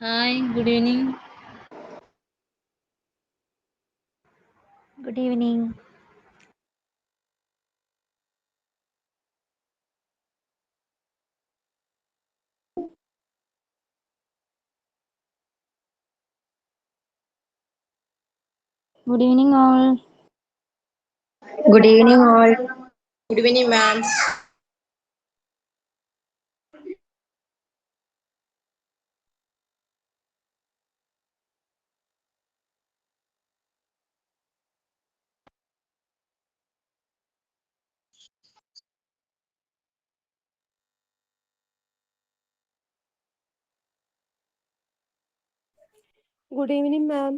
Hi, good evening. Good evening. Good evening, all. Good evening, all. Good evening, ma'am. Good evening, ma'am.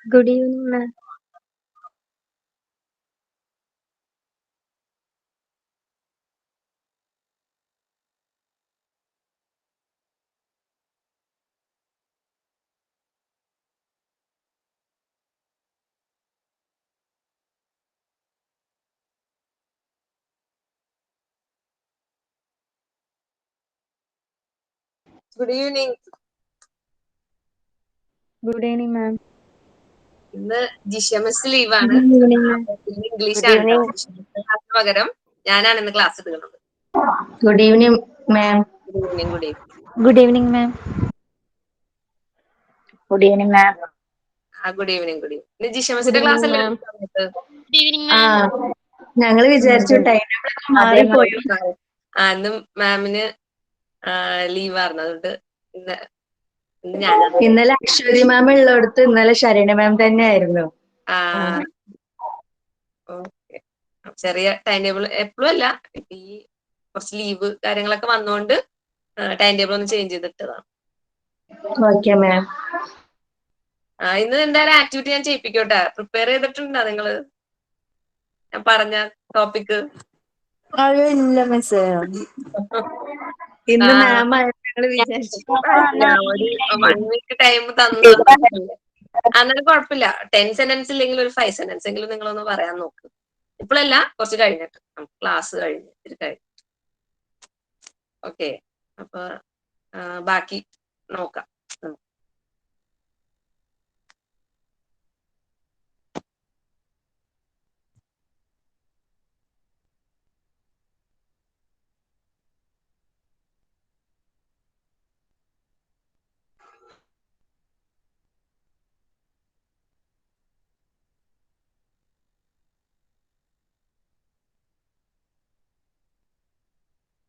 Good evening, ma'am. Good evening. Good evening, ma'am. ഇന്ന് ജിഷമസ് ലീവാണ്. Good evening, ma'am. English Good ആണ് കേട്ടോ. evening. ക്ലാസ്സിന് പകരം ഞാനാണ് ഇന്ന് class എടുക്കുന്നത്. Good evening, ma'am. Good evening, good evening. Good evening, ma'am. Good evening, ma'am. Good evening, good evening. ഇന്ന് Good ജിഷമസിന്റെ ക്ലാസ് evening, അല്ലേ ma'am. സമയത്ത്? Good evening, ആ ma'am. ഞങ്ങൾ വിചാരിച്ചു ടൈം ടേബിൾ ഒക്കെ അതെ, മാറിപ്പോയോ. ഇന്ന് മാമിന് ലീവായിരുന്നു. അതുകൊണ്ട് ഇന്ന് ഇന്ന് ഞാനാണ്. ഇന്നലെ അശ്വതി മാം ഉള്ളിടത്ത് ഇന്നലെ ശരണ മാം തന്നെയായിരുന്നു. ഓക്കെ. ചെറിയ ടൈം ടേബിൾ എപ്പോഴും അല്ല, ഈ കുറച്ച് ലീവ് കാര്യങ്ങളൊക്കെ വന്നുകൊണ്ട് ടൈം ടേബിൾ ഒന്ന് ചേഞ്ച് ചെയ്തിട്ടതാണ്. Okay ma'am. ഇന്ന് എന്തായാലും ആക്ടിവിറ്റി ഞാൻ ചെയ്യിപ്പിക്കോട്ടെ. പ്രിപ്പയർ ചെയ്തിട്ടുണ്ടോ നിങ്ങള്? ഞാൻ പറഞ്ഞ ടോപ്പിക്. ഇല്ല മിസ്സേ. ഇന്ന് മാം ആയിരുന്നു ഞങ്ങൾ വിചാരിച്ചു. ഒരു 1 വീക്ക് ടൈം തന്നു. അന്നേരം കുഴപ്പമില്ല. 10 സെന്റൻസ് ഇല്ലെങ്കിൽ ഒരു 5 സെന്റൻസ് എങ്കിലും നിങ്ങളൊന്ന് പറയാൻ നോക്ക്. ഇപ്പോഴല്ല, കുറച്ച് കഴിഞ്ഞിട്ട്, ക്ലാസ് കഴിഞ്ഞിട്ട്. ഓക്കെ, അപ്പൊ ബാക്കി നോക്കാം.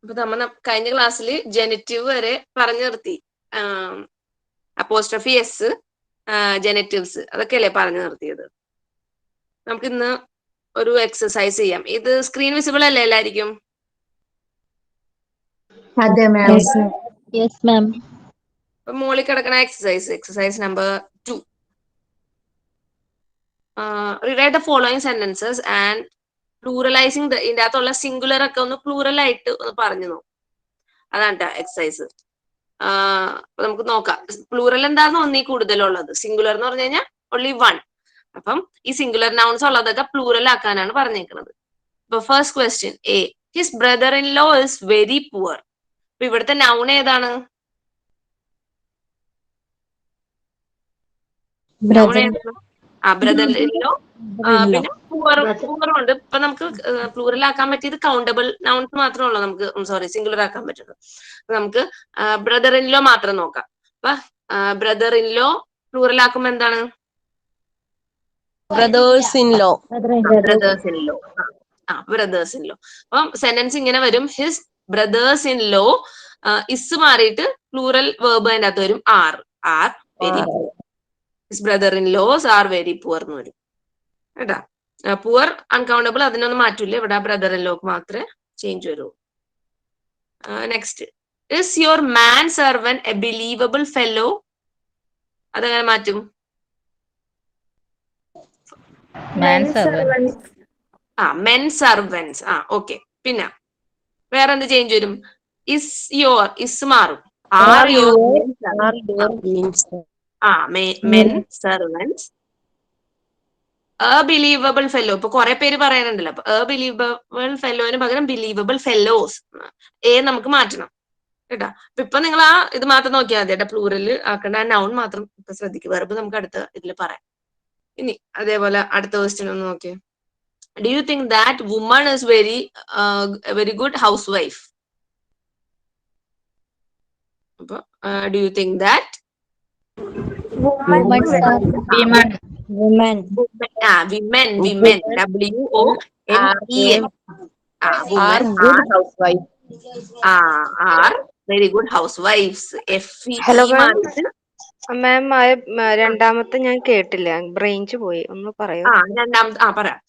അപ്പൊ നമ്മ കഴിഞ്ഞ ക്ലാസ്സിൽ ജെനറ്റീവ് വരെ പറഞ്ഞു നിർത്തി. അപ്പോസ്ട്രഫി എസ്, ജെനറ്റീവ്സ്, അതൊക്കെയല്ലേ പറഞ്ഞു നിർത്തിയത്. നമുക്ക് ഇന്ന് ഒരു എക്സസൈസ് ചെയ്യാം. ഇത് സ്ക്രീൻ വിസിബിൾ അല്ലേ എല്ലായിരിക്കും? അതെ മാം. Yes, ma'am. അപ്പൊ മുകളിൽ കിടക്കണ exercise number 2. Rewrite the following sentences and pluralising ഇതിന്റെ അകത്തുള്ള സിംഗുലർ ഒക്കെ ഒന്ന് പ്ലൂറൽ ആയിട്ട് ഒന്ന് പറഞ്ഞു നോക്കും. അതാണ് എക്സസൈസ്. നമുക്ക് നോക്കാം. പ്ലൂറൽ എന്താന്ന് ഒന്നീ കൂടുതലുള്ളത്. സിംഗുലർ എന്ന് പറഞ്ഞു കഴിഞ്ഞാൽ ഓൺലി 1. അപ്പം ഈ സിംഗുലർ നൗൺസ് ഉള്ളതൊക്കെ പ്ലൂറൽ ആക്കാനാണ് പറഞ്ഞേക്കുന്നത്. അപ്പൊ first question A, his brother in law is very poor. അപ്പൊ ഇവിടുത്തെ നൗൺ ഏതാണ്? നൗൺ ഏതാണ്? Brother in law. പിന്നെ പൂവറും ഉണ്ട്. ഇപ്പൊ നമുക്ക് പ്ലൂറൽ ആക്കാൻ പറ്റിയത് കൗണ്ടബിൾ നൗൺസ് മാത്രമേ ഉള്ളൂ. നമുക്ക് സിംഗുലർ ആക്കാൻ പറ്റുന്നത്. നമുക്ക് ബ്രദർ ഇൻ ലോ മാത്രം നോക്കാം. അപ്പൊ ബ്രദർ ഇൻ ലോ പ്ലൂറൽ ആക്കുമ്പോ എന്താണ്? Brothers in law. Brothers in law. Brothers in law. അപ്പം സെന്റൻസ് ഇങ്ങനെ വരും. His brothers in law, is മാറിയിട്ട് പ്ലൂറൽ വേർബ് അതിന്റെ അകത്ത് വരും. Are very poor. His brother in laws are very poor എന്ന് വരും കേട്ടാ. പുവർ അൺകൗണ്ടബിൾ, അതിനൊന്നും മാറ്റൂല. ഇവിടെ ബ്രദർ ഇൻ ലോക്ക് മാത്രമേ ചേഞ്ച് വരൂ. Next, is your man servant a believable fellow? അതെങ്ങനെ മാറ്റും? Man servant. Men servants. Okay. പിന്നെ വേറെ എന്ത് ചേഞ്ച് വരും? ഇസ് മാറും. R your men means men servants. Believable fellow. ഇപ്പൊ കുറെ പേര് പറയാനുണ്ടല്ലോ. അപ്പൊ ബിലീവബിൾ ഫെല്ലോന് പകരം ബിലീവബിൾ ഫെല്ലോസ് നമുക്ക് മാറ്റണം കേട്ടോ. അപ്പൊ ഇപ്പൊ നിങ്ങൾ ആ ഇത് മാത്രം നോക്കിയാൽ മതി കേട്ടോ. പ്ലൂറല് ആക്കേണ്ട ആ നൗൺ മാത്രം ഇപ്പൊ ശ്രദ്ധിക്കുക. വെറുതെ നമുക്ക് അടുത്ത ഇതിൽ പറയാം. ഇനി അതേപോലെ അടുത്ത ക്വസ്റ്റ്യൻ ഒന്ന് നോക്കിയേ. Do you think that woman is very good housewife? അപ്പൊ do you think that Women, sir. Women. Women. Women WOMEN Are good housewife. Are very good ഹൗസ് വൈഫ്സ്. Hello, ma'am. മാറിയിട്ട് മാം രണ്ടാമത്തെ ഞാൻ കേട്ടില്ല, റേഞ്ച് പോയി, ഒന്ന് പറയോ? രണ്ടാമത്തെ പറയാം.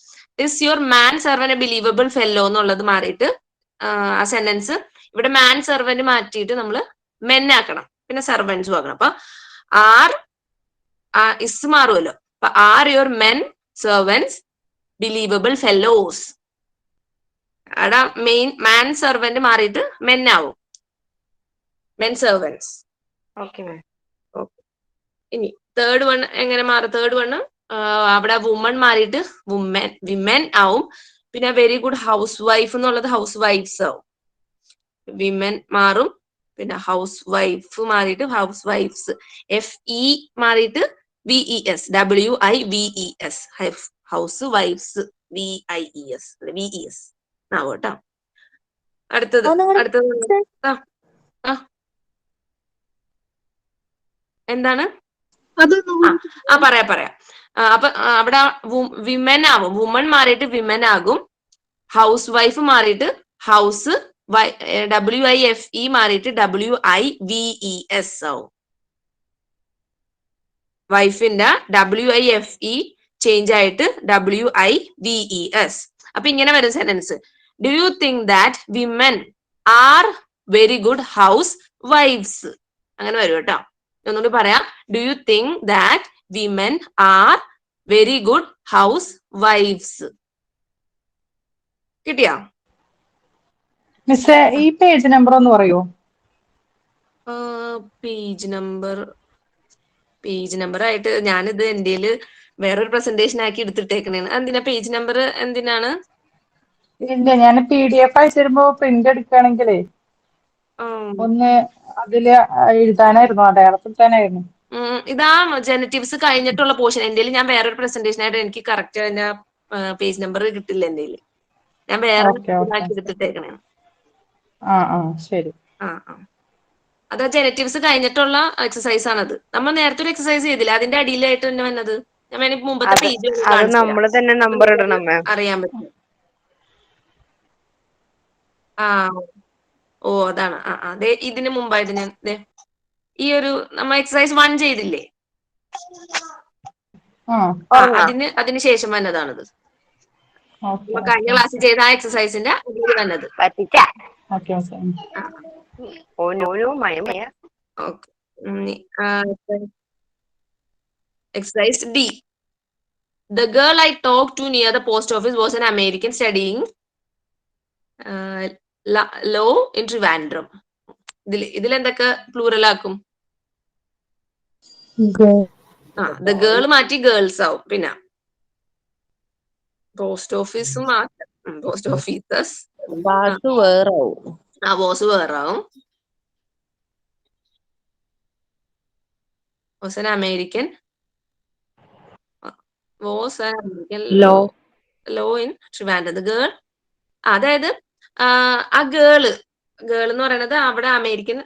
Is your man servant A believable fellow എന്നുള്ളത് മാറിയിട്ട് ആ സെന്റൻസ് ഇവിടെ മാൻ സെർവന്റ് മാറ്റിയിട്ട് നമ്മൾ മെൻ ആക്കണം, പിന്നെ സെർവൻസും ആക്കണം. അപ്പൊ ആർ ഇസ് മാറുമല്ലോ. അപ്പൊ are your men servants believable fellows. അവിടെ മെയിൻ മാൻ സെർവന്റ് മാറിയിട്ട് മെൻ ആവും, മെൻ സെർവൻസ്. Okay ma'am. ഇനി തേർഡ് വൺ എങ്ങനെ മാറും? തേർഡ് വണ് അവിടെ വുമൺ മാറിയിട്ട് വിമൻ ആവും, പിന്നെ വെരി ഗുഡ് ഹൗസ് വൈഫ് എന്നുള്ളത് ഹൗസ് വൈഫ്സ് ആവും. വിമൻ മാറും, പിന്നെ ഹൗസ് വൈഫ് മാറിയിട്ട് ഹൗസ് വൈഫ്സ്. FE മാറിയിട്ട് VES WIVES ഹൗസ് വൈഫ്സ് VIES ആവും കേട്ടോ. അടുത്തത് എന്താണ്? പറയാം. അപ്പൊ അവിടെ വിമൻ ആവും, വുമൺ മാറിയിട്ട് വിമൻ ആകും, ഹൗസ് വൈഫ് മാറിയിട്ട് ഹൗസ് WIFE മാറിയിട്ട് WIVES ആവും. വൈഫിന്റെ WIFE ചേഞ്ച് ആയിട്ട് WIVES. അപ്പൊ ഇങ്ങനെ വരും sentence. Do you think that women are very good ഹൗസ് വൈഫ്സ്? അങ്ങനെ വരും കേട്ടോ. ഒന്നുകൂടി പറയാം. Do you think that women are very good ഹൗസ് വൈഫ്സ്? കിട്ടിയാ? മിസ്സേ, ഈ പേജ് നമ്പർ ഒന്ന് പറയൂ. പേജ് നമ്പർ ആയിട്ട് ഞാനിത് എൻ്റെ വേറൊരു പ്രസന്റേഷൻ ആക്കി എടുത്തിട്ടേക്കണേണ്. എന്തിനാ പേജ് നമ്പർ? എന്തിനാണ്? ഇല്ല, ഞാൻ PDF അയച്ചു തരുമ്പോ പ്രിന്റ് എടുക്കുകയാണെങ്കിലേ ഒന്ന് അതില് എഴുതാനായിരുന്നു, അടയാളപ്പെടുത്താനായിരുന്നു. ഇതാ ജനറ്റീവ്സ് കഴിഞ്ഞിട്ടുള്ള പോർഷൻ. എൻ്റെ ഞാൻ വേറൊരു പ്രസന്റേഷൻ ആയിട്ട് എനിക്ക് കറക്റ്റ് അതിന്റെ പേജ് നമ്പർ കിട്ടില്ല എൻ്റെ. ഞാൻ വേറെ ഇതാക്കി എടുത്തിട്ടേക്കണേ. ശരി. അത് ജനറ്റീവ്സ് കഴിഞ്ഞിട്ടുള്ള എക്സസൈസ് ആണത്. നമ്മൾ നേരത്തെ ഒരു എക്സസൈസ് ചെയ്തില്ല, അതിന്റെ അടിയിലായിട്ട് തന്നെ വന്നത്. ഞാൻ വേണമെങ്കിൽ മുമ്പത്തെ പേജ് നമ്മൾ തന്നെ നമ്പർ ഇടണം മാം, അറിയാൻ പറ്റും. ഓ അതാണ്. അതെ, ഇതിന് മുമ്പായിട്ട് ഞാൻ ഈ ഒരു നമ്മൾ എക്സസൈസ് 1 ചെയ്തില്ലേ, അതിന് ശേഷം വന്നതാണിത്. കഴിഞ്ഞ ക്ലാസ്സിൽ ചെയ്ത ആ എക്സസൈസിന്റെ വന്നത്. Exercise D. The girl I talked to near the post office was an American studying law in Trivandrum. ഇതിൽ എന്തൊക്കെ പ്ലൂറൽ ആക്കും? The girl മാറ്റി ഗേൾസ് ആവും. പിന്നെ പോസ്റ്റ് ഓഫീസും പോസ്റ്റ് ഓഫീസേഴ്സ് ബോസ് വേറാവും. was an American law in Trivandrum. The girl, അതായത് ആ ഗേള് എന്ന് പറയുന്നത് അവിടെ അമേരിക്കൻ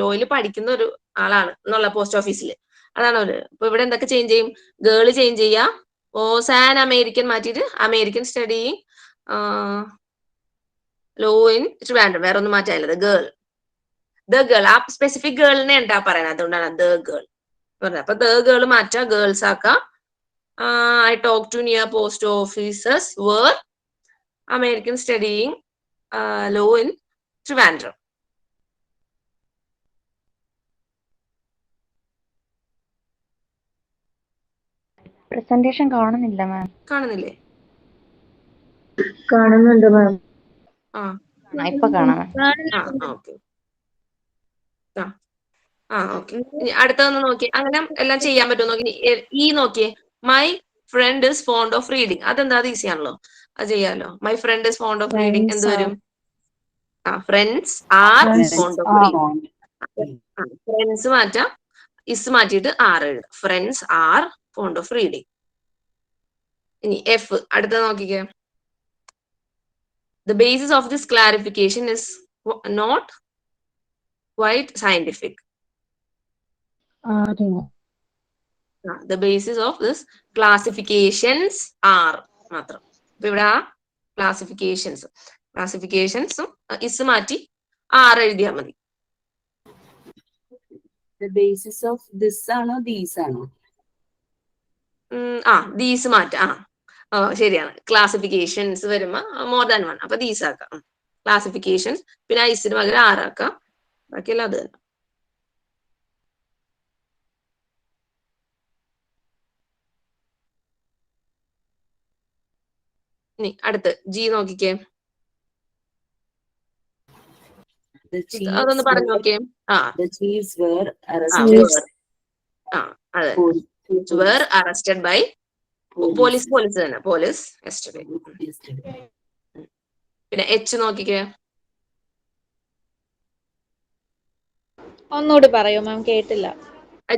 ലോയിൽ പഠിക്കുന്ന ഒരു ആളാണ് എന്നുള്ള പോസ്റ്റ് ഓഫീസിൽ. അതാണ് ഒരു. അപ്പൊ ഇവിടെ എന്തൊക്കെ ചേഞ്ച് ചെയ്യും? ഗേള് ചേഞ്ച് ചെയ്യാ, വാസ് ആൻ അമേരിക്കൻ മാറ്റിയിട്ട് American studying law in Trivandrum. വേറെ ഒന്നും മാറ്റാനില്ല. ദ ഗേൾ ആ സ്പെസിഫിക് ഗേളിനെ എന്താ പറയുന്നത്, അതുകൊണ്ടാണ് ദ ഗേൾ പറഞ്ഞത്. അപ്പൊ ദ ഗേൾ മാറ്റാ, ഗേൾസ് ആക്കാം. I talked to near post officers were American studying law in Trivandrum. Presentation കാണുന്നില്ല മാം. കാണുന്നില്ലേ? കാണുന്നുണ്ട് മാം. ഇപ്പൊ കാണാം. ഓക്കെ. ഓക്കെ. അടുത്തൊന്ന് നോക്കിയേ. അങ്ങനെ എല്ലാം ചെയ്യാൻ പറ്റുമോ നോക്കി. ഈ നോക്കിയേ. My friend is fond of reading. അതെന്താ, അത് ഈസി ആണല്ലോ, അത് ചെയ്യാലോ. My friend is fond of reading എന്ത് വരും? Friends are fond of reading. Friends മാറ്റാം, ഇസ് മാറ്റിയിട്ട് ആർ എഴുതാം. Friends are fond of reading. ഇനി എഫ് അടുത്ത നോക്കിക്കേ. The basis of this clarification is not quite scientific. The basis of this classifications are മാത്രം. ഇപ്പൊ ഇവിടെ ആ ക്ലാസിഫിക്കേഷൻസും ഇസ് മാറ്റി ആർ എഴുതിയാൽ മതി. The basis of this ആണോ these ആണോ? ദീസ് മാറ്റാം. ശരിയാണ്. ക്ലാസിഫിക്കേഷൻസ് വരുമ്പോ മോർ ദാൻ വൺ, അപ്പൊ ദീസ് ആക്കാം. ക്ലാസിഫിക്കേഷൻസ് പിന്നെ ഐസിന് പകരം ആറാക്കാം. ബാക്കിയെല്ലാം അത് തന്നെ. ഇനി അടുത്ത് ജി നോക്കിക്കേ. അതൊന്ന് പറഞ്ഞു നോക്കിയേ. The chiefs were അതെ, arrested were arrested by police തന്നെ, പോലീസ് yesterday. പിന്നെ എച്ച് നോക്കിക്കേ. ഒന്നുകൂടി പറയോ മാം, കേട്ടില്ല.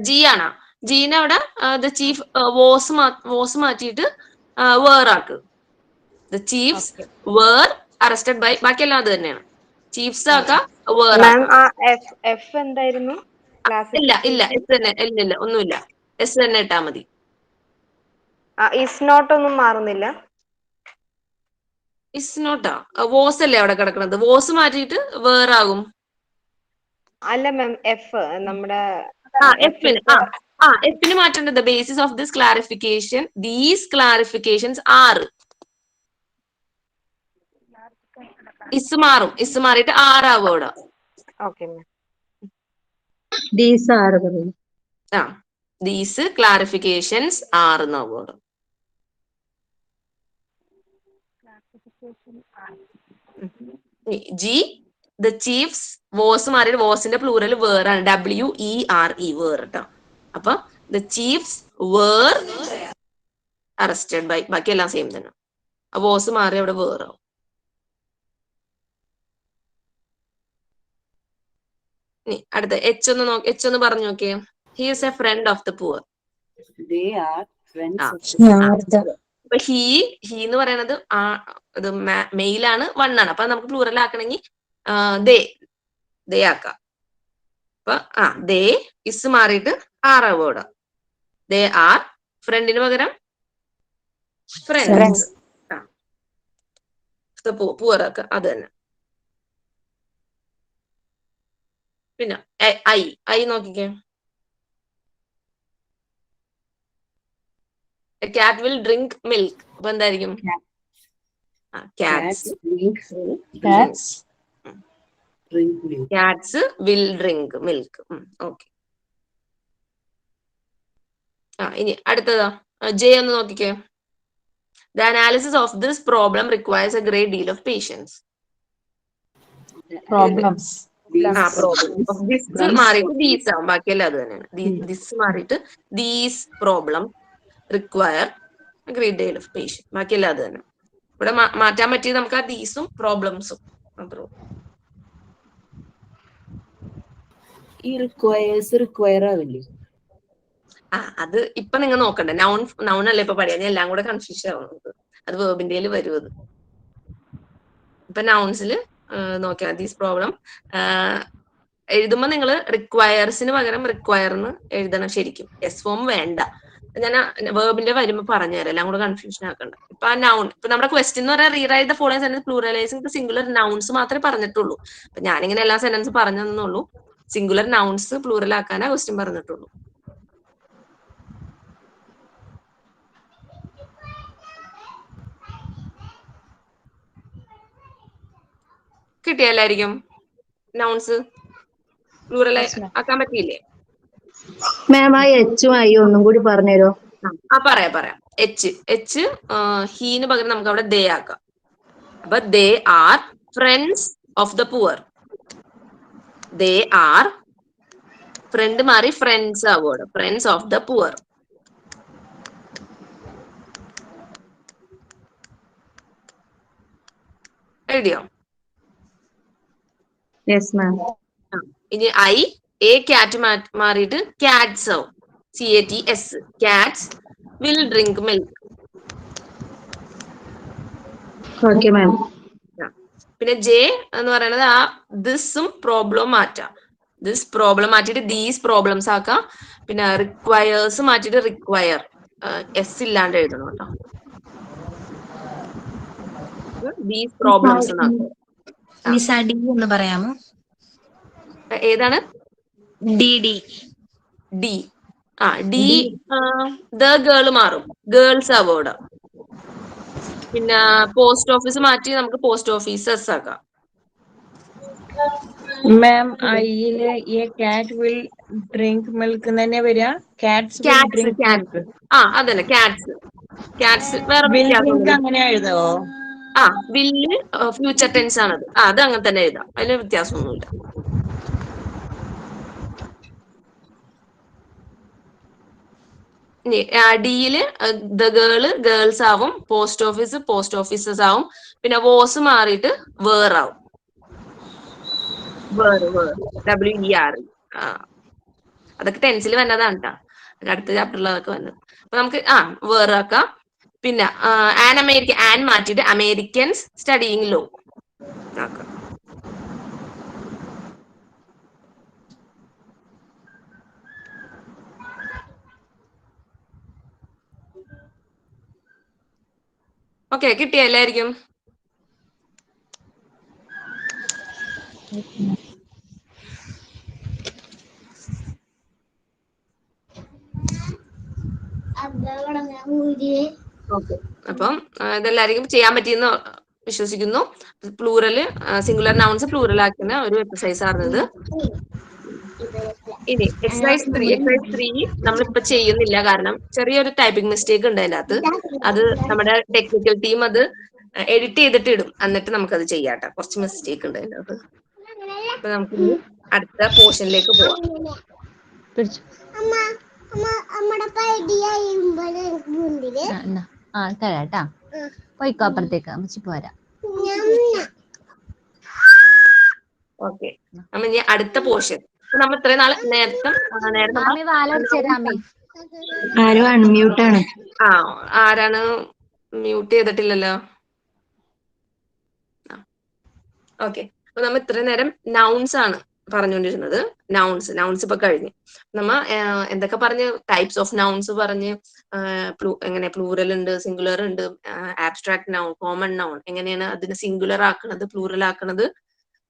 ജി ആണ്. ജീനെ അവിടെ ദ ചീഫ് വോസ് മാറ്റിയിട്ട് വേർ ആക്ക്. The chiefs were arrested by, ബാക്കിയെല്ലാം അത് തന്നെയാണ്. ചീഫ്സ് ആക്കാം, വേർ മാം ആ എഫ് എന്തായിരുന്നു? ഇല്ല എസ് തന്നെ, ഇല്ല ഒന്നുമില്ല, എസ് തന്നെ ഇട്ടാ മതി. ഇസ് നോട്ട് ഒന്നും മാറുന്നില്ല. ഇസ് നോട്ടാ, വോസ് അല്ലേ അവിടെ കിടക്കുന്നത്, വോസ് മാറ്റിയിട്ട് വേർ ആകും. അല്ല മാം, എഫ് നമ്മുടെ എഫിന് മാറ്റേണ്ടത്. Basis of this clarification, these clarifications ആറ്. ഇസ് മാറും, ഇസ് മാറിയിട്ട് ആറാവും അവിടെ. Okay ma'am. ദീസ് ആറ് പറയും. ദീസ് ക്ലാരിഫിക്കേഷൻസ് ആറ് എന്നാവും അവിടെ. ജി ദ ചീഫ്സ് വോസ് മാറിയിട്ട് വോസിന്റെ പ്ലൂറൽ വേറാണ്, WERE വേർ കേട്ടോ. അപ്പൊ the chiefs were arrested by, ബാക്കിയെല്ലാം സെയിം തന്നെ. വോസ് മാറി അവിടെ വേറാവും. അടുത്ത എച്ച് ഒന്ന് പറഞ്ഞു നോക്കിയേ. He is a friend of the poor. They are friends of അപ്പൊ ഹീ എന്ന് പറയുന്നത് ഇത് മെയിലാണ്, വൺ ആണ്. അപ്പൊ നമുക്ക് പ്ലൂറൽ ആക്കണമെങ്കിൽ ദേ ആക്കാം. അപ്പൊ ദേ ഇസ് മാറിയിട്ട് ആറാവും അവിടെ. ദേ ആർ, ഫ്രണ്ടിന് പകരം ഫ്രണ്ട്സ്, പുവർ ആക്കാം, അത് തന്നെ. പിന്നെ ഐ നോക്കിക്കേ. A cat will drink milk. അപ്പൊ എന്തായിരിക്കും? Cats will drink milk. Okay. ഇനി അടുത്തതാ ജെ ഒന്ന് നോക്കിക്കേ. The analysis of this problem requires a great deal of patience. Problems. മാറിയിട്ട് ദീസ് ആവും, ബാക്കിയെല്ലാം അത് തന്നെയാണ്. ദിസ് മാറിയിട്ട് these problem require great deal of patience, ബാക്കിയെല്ലാം അത് തന്നെ. ഇവിടെ മാറ്റാൻ പറ്റിയത് നമുക്ക് ആ ദീസും പ്രോബ്ലംസും മാത്രമേ. ഈ റിക്വയർ ആവില്ലേ? അത് ഇപ്പൊ നിങ്ങൾ നോക്കണ്ടേ, നൗൺ അല്ലേ ഇപ്പൊ പറയാൻ, എല്ലാം കൂടെ കൺഫ്യൂഷൻ ആവുന്നത്. അത് വേർബിന്റെ വരും. അത് ഇപ്പൊ നൗൺസിൽ നോക്കിയാൽ ദീസ് പ്രോബ്ലം എഴുതുമ്പോ നിങ്ങൾ റിക്വയർസിന് പകരം റിക്വയർന്ന് എഴുതണം ശരിക്കും. എസ് ഫോം വേണ്ട. ഞാൻ വേർബിന്റെ വരുമ്പോ പറഞ്ഞുതരാം, എല്ലാം കൂടെ കൺഫ്യൂഷൻ ആക്കണ്ട. ഇപ്പൊ ആ നൗൺ, ഇപ്പൊ നമ്മുടെ ക്വസ്റ്റ്യൻ എന്ന് പറഞ്ഞാൽ rewrite the following sentence pluralising the singular nouns മാത്രമേ പറഞ്ഞിട്ടുള്ളൂ. അപ്പൊ ഞാനിങ്ങനെ എല്ലാ സെന്റൻസ് പറഞ്ഞു തന്നുള്ളൂ. സിംഗുലർ നൗൺസ് പ്ലൂറൽ ആക്കാനാ ക്വസ്റ്റ്യൻ പറഞ്ഞിട്ടുള്ളൂ. കിട്ടിയല്ലായിരിക്കും? നൗൺസ് പ്ലൂറൽ ആക്കാൻ പറ്റിയില്ലേ? മാം ആ എച്ചും ഐ ഒന്നും കൂടി പറഞ്ഞുതരോ? പറയാം. എച്ച് ഹീന് പകരം നമുക്ക് അവിടെ ദേ ആക്കാം. അപ്പൊ they are friends of the poor. They are, friend മാറി ഫ്രണ്ട്സ് ആവും അവിടെ, ഫ്രണ്ട്സ് ഓഫ് ദ പുവർ. എഴുതിയോ? Yes ma'am. ഇനി എ ക്യാറ്റ് മാറിയിട്ട് കാറ്റ്സ് ആവും. CATS cats will drink milk. Okay ma'am. പിന്നെ ജെ എന്ന് പറയുന്നത് ആ ദിസും പ്രോബ്ലം മാറ്റാം. ദിസ് പ്രോബ്ലം മാറ്റിയിട്ട് ദീസ് പ്രോബ്ലംസ് ആക്കാം. പിന്നെ റിക്വയേഴ്സ് മാറ്റിയിട്ട് റിക്വയർ എസ് ഇല്ലാണ്ട് എഴുതണം കേട്ടോ. ദീസ് പ്രോബ്ലംസ് എന്നാക്കും. മിസ് ഡി എന്ന് പറയാമോ? ഏതാണ്? D. D. D the girl മാറും, ഗേൾസ് ആ വേർഡ്. പിന്നെ പോസ്റ്റ് ഓഫീസ് മാറ്റി നമുക്ക് പോസ്റ്റ് ഓഫീസസ് ആക്കാം. മാം ഐയില് ഈ കാറ്റ് വിൽ ഡ്രിങ്ക് മിൽക്ക് തന്നെ വരിക. Katz will drink milk. അതന്നെ കാറ്റ്സ്. കാറ്റ്സ് വേറെ വിൽ ഡ്രിങ്ക് അങ്ങനെ എഴുതാവോ? വില്ല് ഫ്യൂച്ചർ ടെൻസ് ആണത്. അത് അങ്ങനെ തന്നെ എഴുതാം, അതിന് വ്യത്യാസമൊന്നുമില്ല. ഡിയില് ദ ഗേള് ഗേൾസ് ആവും, പോസ്റ്റ് ഓഫീസ് പോസ്റ്റ് ഓഫീസസ് ആവും, പിന്നെ വോസ് മാറിയിട്ട് വേർ ആവും. WER. അതൊക്കെ ടെൻസിൽ വന്നതാണ് കേട്ടോ. അടുത്ത ചാപ്റ്ററിൽ അതൊക്കെ വന്നത്. അപ്പൊ നമുക്ക് വേർ ആക്കാം. പിന്നെ ആൻ മാറ്റിയിട്ട് അമേരിക്കൻസ് സ്റ്റഡിയിങ് ലോ ആക്കാം. ഓക്കെ, കിട്ടിയ എല്ലായിരിക്കും? ഓക്കെ, അപ്പം ഇതെല്ലാവർക്കും ചെയ്യാൻ പറ്റിയെന്ന് വിശ്വസിക്കുന്നു. പ്ലൂറല് സിംഗുലർ നൗൺസ് പ്ലൂറൽ ആക്കുന്ന ഒരു എക്സസൈസ് ആയിരുന്നത്. ഇനി എക്സസൈസ് 3 നമ്മളിപ്പോ ചെയ്യുന്നില്ല, കാരണം ചെറിയൊരു ടൈപ്പിംഗ് മിസ്റ്റേക്ക് ഉണ്ട് അതിന്റെ അകത്ത്. അത് നമ്മുടെ ടെക്നിക്കൽ ടീം അത് എഡിറ്റ് ചെയ്തിട്ട് ഇടും, എന്നിട്ട് നമുക്കത് ചെയ്യാട്ടോ. കുറച്ച് മിസ്റ്റേക്ക് ഉണ്ട് അതിന്റെ അകത്ത്. അപ്പൊ നമുക്ക് അടുത്ത പോർഷനിലേക്ക് പോവാം. തരാട്ടാ, പോയിക്കോ അപ്പുറത്തേക്ക്, അമ്മച്ചി പോരാ. ഓക്കെ, നമ്മ ഇനി അടുത്ത പോർഷൻ. നമ്മൾ ഇത്രയും നേരത്തെ ആരും അൺമ്യൂട്ട് ആണ്. ആരാണ് മ്യൂട്ട് ചെയ്തിട്ടില്ലല്ലോ? ഓക്കെ, അപ്പൊ നമ്മ ഇത്രയും നേരം നൗൺസ് ആണ് പറഞ്ഞുകൊണ്ടിരുന്നത്. നൗൺസ് ഇപ്പൊ കഴിഞ്ഞു. നമ്മ എന്തൊക്കെ പറഞ്ഞ് ടൈപ്സ് ഓഫ് നൗൺസ് പറഞ്ഞ്, എങ്ങനെ പ്ലൂറൽ ഉണ്ട്, സിംഗുലർ ഉണ്ട്, ആബ്സ്ട്രാക്ട് നൗൺ, കോമൺ നൗൺ, എങ്ങനെയാണ് അതിന് സിംഗുലർ ആക്കണത്, പ്ലൂറൽ ആക്കണത്,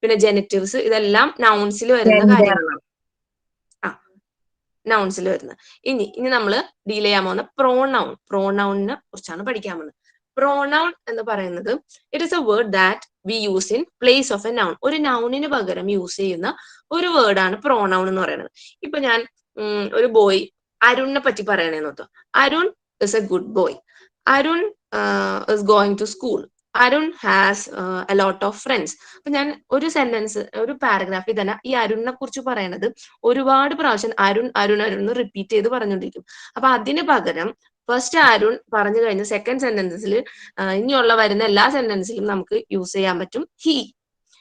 പിന്നെ ജെനിറ്റീവ്സ്, ഇതെല്ലാം നൗൺസിൽ വരുന്ന കാര്യങ്ങളാണ്. നൗൺസിൽ വരുന്നത്. ഇനി നമ്മൾ ഡീൽ ചെയ്യാൻ പോകുന്ന പ്രോനൗണിനെ കുറിച്ചാണ് പഠിക്കാൻ പോകുന്നത്. പ്രോനൗൺ എന്ന് പറയുന്നത് it is a word that we use in place of a noun. ഒരു നൗണിന് പകരം യൂസ് ചെയ്യുന്ന ഒരു വേർഡാണ് പ്രോനൗൺ എന്ന് പറയുന്നത്. ഇപ്പൊ ഞാൻ ഒരു ബോയ് അരുണിനെ പറ്റി പറയണേന്ന് നോക്കാം. Arun is a good boy. Arun is going to school. Arun has a lot of friends. അപ്പൊ ഞാൻ ഒരു സെന്റൻസ്, ഒരു പാരഗ്രാഫിൽ തന്നെ ഈ അരുണിനെ കുറിച്ച് പറയണത് ഒരുപാട് പ്രാവശ്യം അരുൺ എന്ന് റിപ്പീറ്റ് ചെയ്ത് പറഞ്ഞുകൊണ്ടിരിക്കും. അപ്പൊ അതിന് പകരം ഫസ്റ്റ് അരുൺ പറഞ്ഞു കഴിഞ്ഞ സെക്കൻഡ് സെന്റൻസിൽ ഇനിയുള്ള വരുന്ന എല്ലാ സെന്റൻസിലും നമുക്ക് യൂസ് ചെയ്യാൻ പറ്റും ഹി.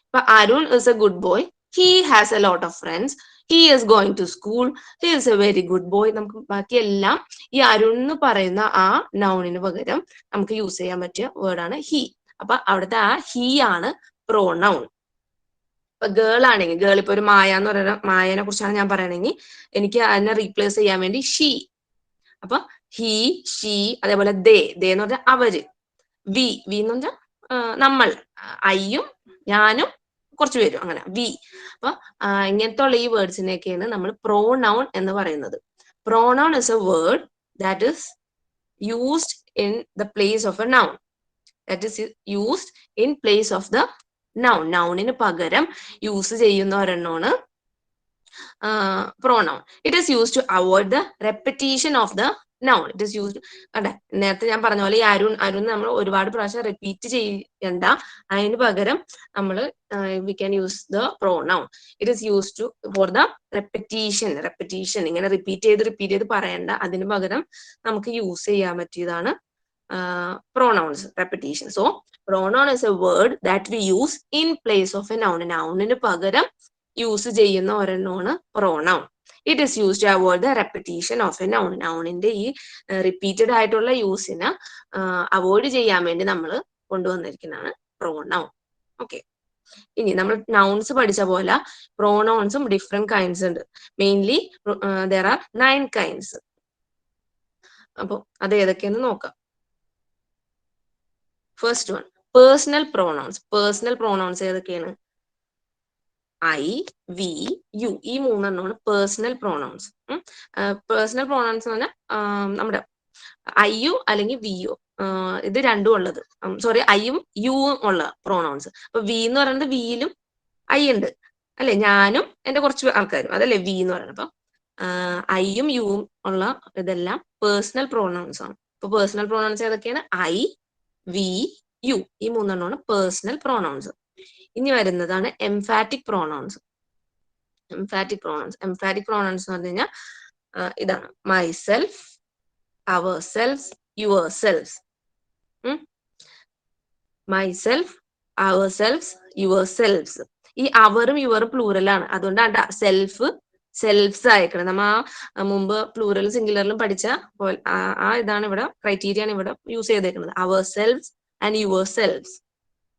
ഇപ്പൊ Arun is a good boy, he has a lot of friends, he is going to school, he is a very good boy. നമുക്ക് ബാക്കിയെല്ലാം ഈ അരുൺ എന്ന് പറയുന്ന ആ നൗണിന് പകരം നമുക്ക് യൂസ് ചെയ്യാൻ പറ്റിയ വേർഡാണ് ഹി. അപ്പൊ അവിടുത്തെ ആ ഹി ആണ് പ്രോനൗൺ. ഇപ്പൊ ഗേൾ ആണെങ്കിൽ, ഗേൾ ഇപ്പൊ ഒരു മായ എന്ന് പറയുന്ന മായനെ കുറിച്ചാണ് ഞാൻ പറയണെങ്കിൽ, എനിക്ക് അതിനെ റീപ്ലേസ് ചെയ്യാൻ വേണ്ടി ഷീ. അപ്പൊ ഹി, ഷീ, അതേപോലെ ദേ എന്ന് പറഞ്ഞാൽ അവര്, വി എന്ന് പറഞ്ഞാൽ നമ്മൾ, അയ്യും ഞാനും കുറച്ച് പേരും, അങ്ങനെ വി. അപ്പൊ ഇങ്ങനത്തെ ഉള്ള ഈ വേർഡ്സിനെയൊക്കെയാണ് നമ്മൾ പ്രോനൗൺ എന്ന് പറയുന്നത്. Pronoun is a word that is used in the place of a noun. That is used in place of the noun. നൗണിന് പകരം യൂസ് ചെയ്യുന്ന ഒരെണ്ണമാണ് pronoun. It is use to avoid the repetition of the noun. It is used, അതെ നേരത്തെ ഞാൻ പറഞ്ഞ പോലെ ഈ അരുൺ നമ്മൾ ഒരുപാട് പ്രാവശ്യം റിപ്പീറ്റ് ചെയ്യണ്ട, അതിന് പകരം നമ്മൾ we can use the pronoun. It is use to for the repetition. ഇങ്ങനെ റിപ്പീറ്റ് ചെയ്ത് പറയണ്ട, അതിന് പകരം നമുക്ക് യൂസ് ചെയ്യാൻ പറ്റിയതാണ് pronouns, repetition. So pronoun is a word that we use in place of a noun. Nounന് പകരം യൂസ് ചെയ്യുന്ന ഒരെണ്ണമാണ് pronoun. It is used to avoid the repetition of a noun. നൗണിന്റെ ഈ റിപ്പീറ്റഡ് ആയിട്ടുള്ള യൂസിനെ അവോയ്ഡ് ചെയ്യാൻ വേണ്ടി നമ്മൾ കൊണ്ടുവന്നിരിക്കുന്നതാണ് pronoun. ഓക്കെ, ഇനി നമ്മൾ nouns പഠിച്ച പോലെ പ്രോനൗൺസും ഡിഫറെന്റ് കൈൻഡ്സ് ഉണ്ട്. Mainly there are 9 kinds. അപ്പൊ അത് ഏതൊക്കെയെന്ന് നോക്കാം. First one, personal pronouns. Personal pronouns ഏതൊക്കെയാണ്? ഐ, വി, യു, ഈ മൂന്നെണ്ണമാണ് പേഴ്സണൽ പ്രോനൗൺസ്. പേഴ്സണൽ പ്രോനൗൺസ് എന്ന് പറഞ്ഞാൽ നമ്മുടെ ഐയു അല്ലെങ്കിൽ വിയു, ഇത് രണ്ടും ഉള്ളത്. സോറി, ഐയും യുവും ഉള്ള പ്രോനൗൺസ്. അപ്പൊ വി എന്ന് പറയുന്നത് വിയിലും ഐ ഉണ്ട് അല്ലെ, ഞാനും എന്റെ കുറച്ച് ആൾക്കാരും, അതല്ലേ വി എന്ന് പറയുന്നത്. അപ്പൊ ഐയും യുവും ഉള്ള ഇതെല്ലാം പേഴ്സണൽ പ്രോനൗൺസ് ആണ്. അപ്പൊ പേഴ്സണൽ പ്രോനൗൺസ് ഏതൊക്കെയാണ്? ഐ, വി, യു, ഈ മൂന്നെണ്ണമാണ് പേഴ്സണൽ പ്രോനൗൺസ്. ഇനി വരുന്നതാണ് എംഫാറ്റിക് പ്രോനൗൺസ്. എംഫാറ്റിക് പ്രോനൗൺസ് എന്ന് പറഞ്ഞു കഴിഞ്ഞാൽ ഇതാണ്: myself, our self, your self. Myself, our self, your selves. ഈ അവറും യുവറും പ്ലൂറലാണ്, അതുകൊണ്ടാണ് സെൽഫ് സെൽഫ്സ് അയക്കണം. നമ്മ മുമ്പ് പ്ലൂറൽ സിംഗുലറിലും പഠിച്ച ആ ഇതാണ് ഇവിടെ ക്രൈറ്റീരിയ ആണ് ഇവിടെ യൂസ് ചെയ്തേക്കുന്നത്. Our selves and your selves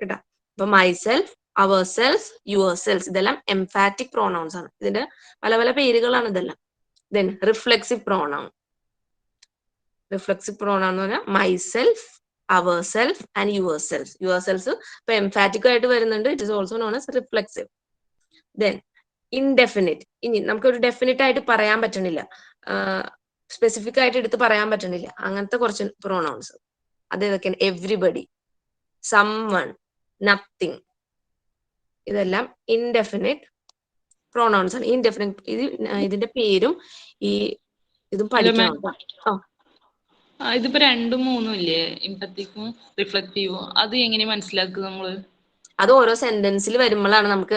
കേട്ടോ. അപ്പൊ myself, our self, your self, ഇതെല്ലാം എംഫാറ്റിക് പ്രോനൗൺസ് ആണ്. ഇതിന്റെ പല പല പേരുകളാണ് ഇതെല്ലാം. Then reflexive pronoun. Reflexive pronoun എന്ന് പറഞ്ഞാൽ myself, our self and your self. Your self ഇപ്പൊ എംഫാറ്റിക് ആയിട്ട് വരുന്നുണ്ട്. It is also known as reflexive. Then indefinite. ഇനി നമുക്കൊരു ഡെഫിനിറ്റ് ആയിട്ട് പറയാൻ പറ്റണില്ല, സ്പെസിഫിക് ആയിട്ട് എടുത്ത് പറയാൻ പറ്റണില്ല, അങ്ങനത്തെ കുറച്ച് പ്രോനൗൺസ്. അത് ഏതൊക്കെയാണ്? എവ്രിബഡി, സംവൺ, നത്തിങ്, ഇതെല്ലാം ഇൻഡെഫിനിറ്റ് പ്രോനൗൺസ് ആണ്. ഇൻഡെഫിനിറ്റ് ഇതിന്റെ പേരും ഈ ഇതും പഠിക്കണം. ഇതിപ്പോ 2ഉം 3ഉം ഇല്ലേ, എംപത്തിക്കും റിഫ്ലക്റ്റീവും? അത് എങ്ങനെ മനസ്സിലാക്കുക നമ്മള്? അത് ഓരോ സെന്റൻസിൽ വരുമ്പോഴാണ് നമുക്ക്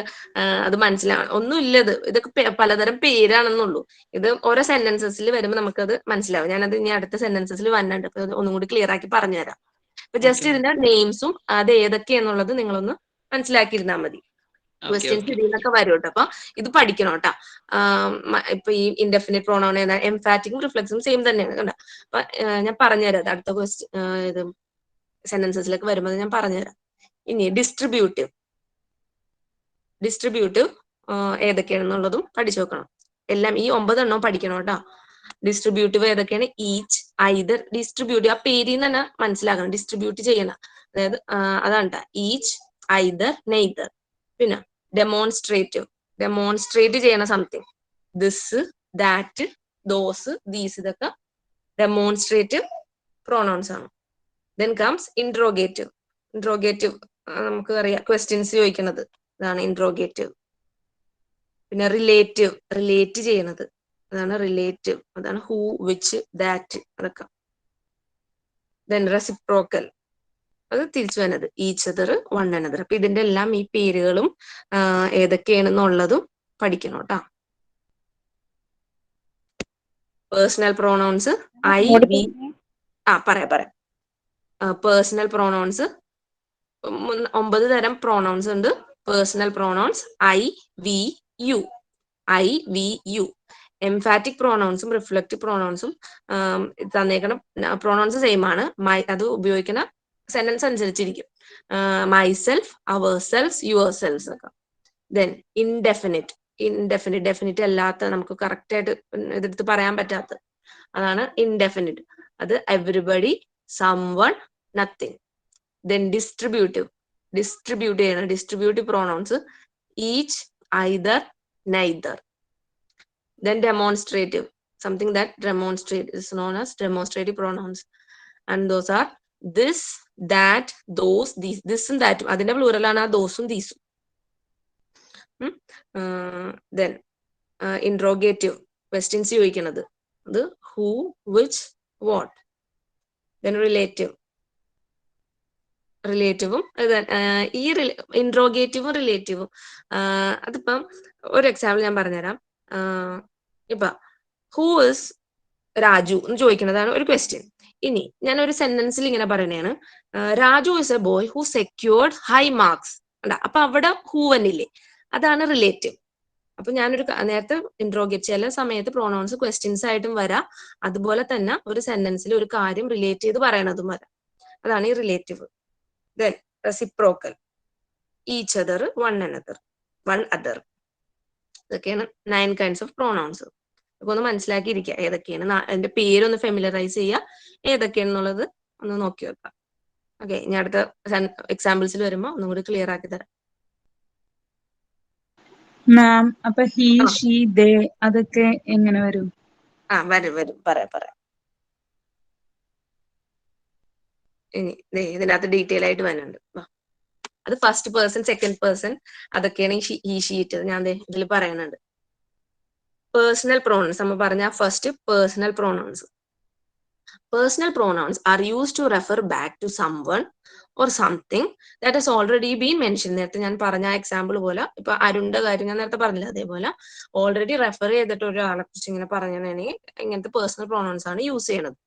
അത് മനസ്സിലാവണം. ഒന്നുമില്ല, ഇതൊക്കെ പലതരം പേരാണെന്നുള്ളൂ. ഇത് ഓരോ സെന്റൻസസിൽ വരുമ്പോൾ നമുക്കത് മനസ്സിലാവും. ഞാനത് ഇനി അടുത്ത സെന്റൻസസിൽ വന്നിട്ടുണ്ട്, അപ്പൊ ഒന്നും കൂടി ക്ലിയർ ആക്കി പറഞ്ഞുതരാം. അപ്പൊ ജസ്റ്റ് ഇതിന്റെ നെയിംസും അത് ഏതൊക്കെയാന്നുള്ളത് നിങ്ങളൊന്ന് മനസ്സിലാക്കിയിരുന്നാൽ മതി. ക്വസ്റ്റ്യൻസ് ഇതിൽ നിന്നൊക്കെ വരും കേട്ടോ. അപ്പൊ ഇത് പഠിക്കണം കേട്ടോ. ഇപ്പൊ ഈ ഇൻഡെഫിനിറ്റ് പ്രോണൗൺ ഏതാ, എംഫാറ്റിക്കും റിഫ്ലെക്സും സെയിം തന്നെയാണ് കേട്ടോ. അപ്പൊ ഞാൻ പറഞ്ഞുതരാം, അത് അടുത്ത ഇത് സെന്റൻസസിലേക്ക് വരുമ്പോൾ ഞാൻ പറഞ്ഞുതരാം. ഇനി ഡിസ്ട്രിബ്യൂട്ടീവ് ഏതൊക്കെയാണെന്നുള്ളതും പഠിച്ചു വെക്കണം. എല്ലാം ഈ 9 എണ്ണവും പഠിക്കണം കേട്ടോ. ഡിസ്ട്രിബ്യൂട്ടീവ് ഏതൊക്കെയാണ്? Each, either. ഡിസ്ട്രിബ്യൂട്ടീവ് ആ പേരിൽ നിന്ന് തന്നെ മനസ്സിലാക്കണം, ഡിസ്ട്രിബ്യൂട്ട് ചെയ്യണം. അതായത് അതാണ് ട്ടോ, ഈച്ച്, ഐദർ, നെയ്തർ. പിന്നെ ഡെമോൺസ്ട്രേറ്റ് ചെയ്യണ something. This, that, those, these, ഇതൊക്കെ ഡെമോൺസ്ട്രേറ്റീവ് പ്രോനൗൺസ് ആണ്. Then comes interrogative. നമുക്ക് അറിയാം, ക്വസ്റ്റ്യൻസ് ചോദിക്കുന്നത്, അതാണ് ഇൻട്രോഗേറ്റീവ്. പിന്നെ റിലേറ്റ് ചെയ്യണത്, അതാണ് റിലേറ്റീവ്. അതാണ് ഹൂ, വിച്ച്, ദാറ്റ്, അതൊക്കെ. ദെൻ റെസിപ്രോക്കൽ, അത് തിരിച്ചു വരുന്നത് ഈച്ച് അതർ, വൺ അനദർ. അപ്പൊ ഇതിന്റെ എല്ലാം ഈ പേരുകളും ഏതൊക്കെയാണെന്നുള്ളതും പഠിക്കണം കേട്ടോ. Personal pronouns I, we. പറയാം. പേഴ്സണൽ പ്രോനൗൺസ് 9 തരം പ്രോനൗൺസ് ഉണ്ട്. Personal pronouns I, we, you. Emphatic പ്രോനൗൺസും റിഫ്ലക്റ്റീവ് പ്രോനൗൺസും തന്നേക്കണം പ്രോനൗൺസ് സെയിം ആണ്. അത് ഉപയോഗിക്കുന്ന സെന്റൻസ് അനുസരിച്ചിരിക്കും. Myself, our self, your self ഒക്കെ. ദെൻ ഡെഫിനിറ്റ് അല്ലാത്ത, നമുക്ക് കറക്റ്റ് ആയിട്ട് ഇതെടുത്ത് പറയാൻ പറ്റാത്ത, അതാണ് ഇൻഡെഫിനിറ്റ്. അത് everybody, someone, nothing. Then distributive pronouns each, either, neither. Then demonstrative, something that demonstrate is known as demonstrative pronouns, and those are this, that, those, these. This and that adinte plural aanu those um these. Then interrogative, questions ചോദിക്കുന്നത്, അത് who, which, what. Then റിലേറ്റീവും ഈ ഇൻട്രോഗേറ്റീവും റിലേറ്റീവും അതിപ്പം ഒരു example ഞാൻ പറഞ്ഞുതരാം. ഇപ്പൊ who is Raju എന്ന് ചോദിക്കുന്നതാണ് ഒരു ക്വസ്റ്റ്യൻ. ഇനി ഞാൻ ഒരു സെന്റൻസിൽ ഇങ്ങനെ പറയണേണ്, Raju is a boy who secured high marks. അപ്പൊ അവിടെ ഹൂ വന്നില്ലേ, അതാണ് റിലേറ്റീവ്. അപ്പൊ ഞാനൊരു നേരത്തെ ഇൻട്രോഗേറ്റ് ചില സമയത്ത് പ്രോണൗൺസ് ക്വസ്റ്റ്യൻസ് ആയിട്ടും വരാം, അതുപോലെ തന്നെ ഒരു സെന്റൻസിൽ ഒരു കാര്യം റിലേറ്റ് ചെയ്ത് പറയണതും വരാം. അതാണ് ഈ relative. Then reciprocal, each other, one another, one other. ഇതൊക്കെയാണ് 9 kinds ഓഫ് പ്രോണൗൺസ്. അപ്പൊ ഒന്ന് മനസ്സിലാക്കിയിരിക്കുക ഏതൊക്കെയാണ്, അതിന്റെ പേരൊന്ന് ഫെമിലറൈസ് ചെയ്യുക, ഏതൊക്കെയാണെന്നുള്ളത് ഒന്ന് നോക്കി വെക്കാം. ഓക്കെ, ഇനി അടുത്ത എക്സാമ്പിൾസിൽ വരുമ്പോൾ ഒന്നും കൂടി ക്ലിയർ ആക്കി തരാം. മാം അപ്പൊ ഹി ഷീ ദേ അതൊക്കെ എങ്ങനെ വരും? വരും പറയാം. ഇനി ഇതിനകത്ത് ഡീറ്റെയിൽ ആയിട്ട് വരുന്നുണ്ട്. അത് ഫസ്റ്റ് പേഴ്സൺ, സെക്കൻഡ് പേഴ്സൺ, അതൊക്കെയാണ് ഈ ഷീറ്റ് ഞാൻ ഇതിൽ പറയുന്നുണ്ട്. പേഴ്സണൽ പ്രോണൗൺസ് നമ്മൾ പറഞ്ഞ first personal pronouns. Personal pronouns are used to refer back to someone or something that has already been mentioned. നേരത്തെ ഞാൻ പറഞ്ഞ എക്സാമ്പിൾ പോലെ, ഇപ്പൊ അരുണിന്റെ കാര്യം ഞാൻ നേരത്തെ പറഞ്ഞില്ല, അതേപോലെ ഓൾറെഡി റെഫർ ചെയ്തിട്ട് ഒരാളെ കുറിച്ച് ഇങ്ങനെ പറഞ്ഞിട്ടുണ്ടെങ്കിൽ ഇങ്ങനത്തെ പേഴ്സണൽ പ്രോണൗൺസ് ആണ് യൂസ് ചെയ്യണത്.